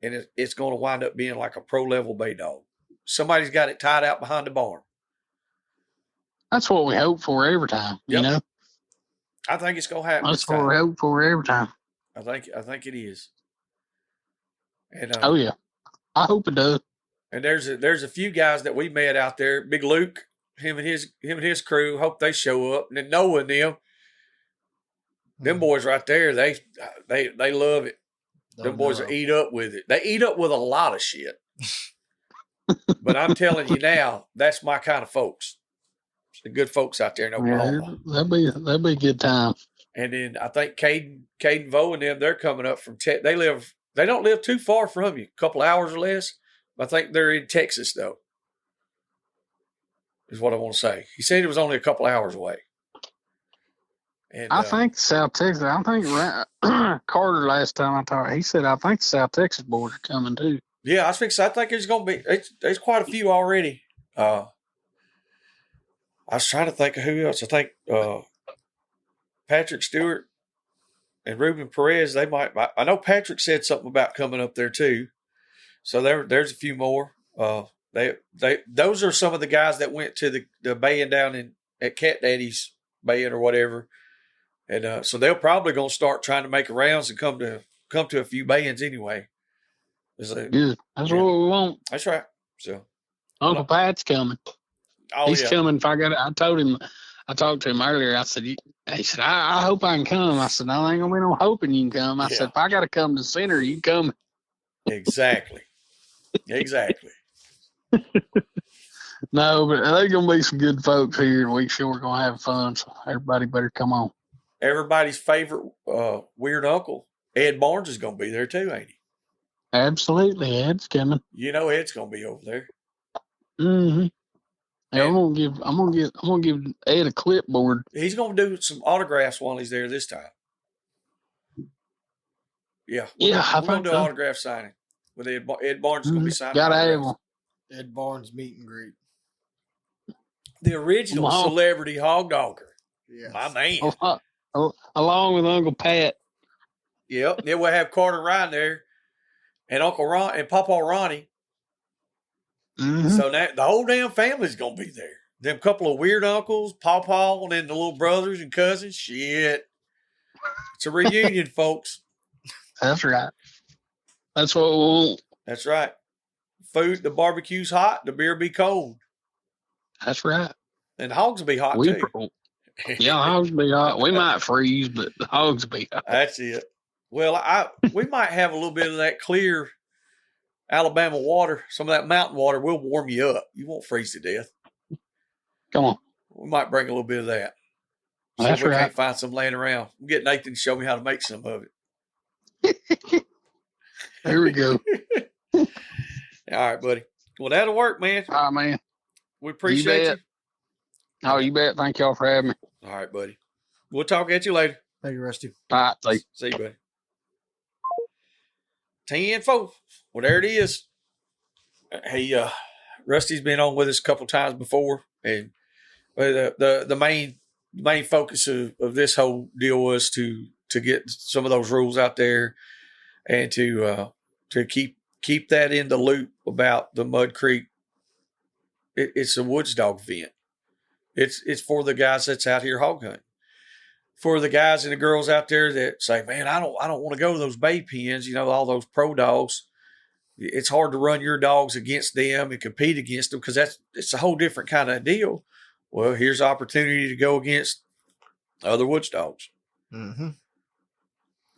and it's going to wind up being like a pro level bay dog. Somebody's got it tied out behind the barn. That's what we hope for every time. Yep. You know, I think it's going to happen. That's what we hope for every time. I think it is. And oh yeah, I hope it does. And there's a few guys that we met out there. Big Luke, him and his crew. Hope they show up. And then Noah and them boys right there. They love it. Them boys will eat up with it. They eat up with a lot of shit. But I'm telling you now, that's my kind of folks. It's the good folks out there in Oklahoma. Yeah, that'd be a good time. And then I think Caden Vo and them, they're coming up from They don't live too far from you, a couple hours or less. I think they're in Texas, though, is what I want to say. He said it was only a couple hours away. And I think South Texas, I think Carter last time I talked, he said, I think South Texas boys are coming too. Yeah, I think there's going to be, there's quite a few already. I was trying to think of who else. I think Patrick Stewart and Ruben Perez, they might. I know Patrick said something about coming up there too. So there's a few more. Those are some of the guys that went to the baying down at Cat Daddy's baying or whatever, and so they're probably going to start trying to make rounds and come to a few bayings anyway. Good. That's what we want. That's right. So Uncle Pat's coming. Oh, he's coming. If I got it, I told him. I talked to him earlier. I said, he said, I hope I can come. I said, no, I ain't going to be no hoping you can come. I said, if I got to come to the center, you come. Exactly. No, but there's going to be some good folks here, and we sure going to have fun. So everybody better come on. Everybody's favorite weird uncle, Ed Barnes, is going to be there too, ain't he? Absolutely. Ed's coming. You know Ed's going to be over there. Mm-hmm. Hey, I'm gonna give Ed a clipboard. He's gonna do some autographs while he's there this time. Yeah, we're gonna do an autograph signing with Ed Barnes. Is gonna be signing. Gotta have one. Ed Barnes meet and greet. The original celebrity hog dogger. Yeah, my man. Along with Uncle Pat. Yep. Then we'll have Carter Ryan there, and Uncle Ron and Papa Ronnie. Mm-hmm. So now the whole damn family's gonna be there. Them couple of weird uncles, Pawpaw, and then the little brothers and cousins. Shit. It's a reunion, folks. That's right. That's what we want. That's right. Food, the barbecue's hot, the beer be cold. That's right. And the hogs will be hot too. Yeah, hogs be hot. We might freeze, but the hogs be hot. That's it. Well, we might have a little bit of that clear Alabama water, some of that mountain water will warm you up. You won't freeze to death. Come on. We might bring a little bit of that. See That's if we right. can't find some laying around. We'll get Nathan to show me how to make some of it. There we go. All right, buddy. Well, that'll work, man. All right, man. We appreciate you. Oh, you bet. Thank y'all for having me. All right, buddy. We'll talk at you later. Thank you, Rusty. All right. See you. See you, buddy. 10-4. Well, there it is. Hey, Rusty's been on with us a couple times before, and the main focus of this whole deal was to get some of those rules out there, and to keep that in the loop about the Mud Creek. It's a woods dog event. It's for the guys that's out here hog hunting. For the guys and the girls out there that say, man, I don't want to go to those bay pens, all those pro dogs. It's hard to run your dogs against them and compete against them because it's a whole different kind of deal. Well, here's an opportunity to go against other woods dogs. Mm-hmm.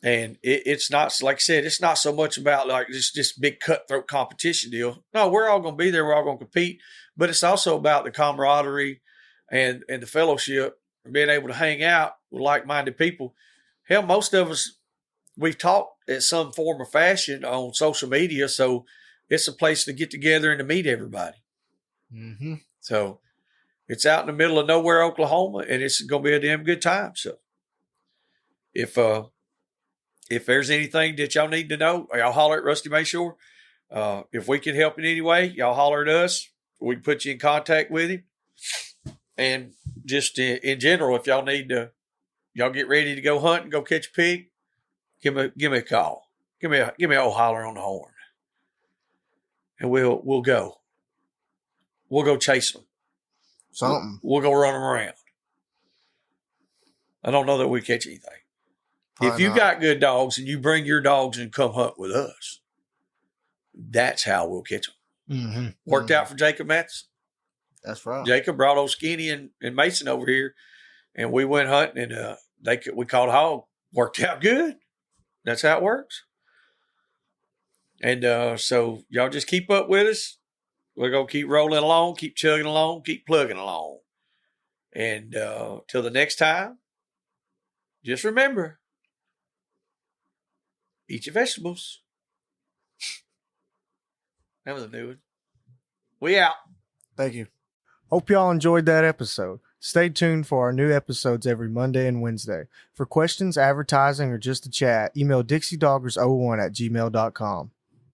And it's not, like I said, it's not so much about like this big cutthroat competition deal. No, we're all going to be there. We're all going to compete. But it's also about the camaraderie and the fellowship and being able to hang out with like-minded people. Hell, most of us, we've talked in some form or fashion on social media, so it's a place to get together and to meet everybody. Mm-hmm. So it's out in the middle of nowhere, Oklahoma, and it's going to be a damn good time. So if there's anything that y'all need to know, y'all holler at Rusty Mashore. If we can help in any way, y'all holler at us. We can put you in contact with him. And just in general, if y'all need to, y'all get ready to go hunt and go catch a pig, give me a call. Give me a old holler on the horn. And we'll go. We'll go chase them. Something. We'll go run them around. I don't know that we catch anything. Probably if you not. got good dogs and you bring your dogs and come hunt with us, that's how we'll catch them. Mm-hmm. Worked out for Jacob Matheson. That's right. Jacob brought old Skinny and Mason over here, and we went hunting, and we caught a hog. Worked out good. That's how it works. And so y'all just keep up with us. We're going to keep rolling along, keep chugging along, keep plugging along. And till the next time, just remember, eat your vegetables. That was a new one. We out. Thank you. Hope y'all enjoyed that episode. Stay tuned for our new episodes every Monday and Wednesday. For questions, advertising, or just to chat, email DixieDoggers01@gmail.com.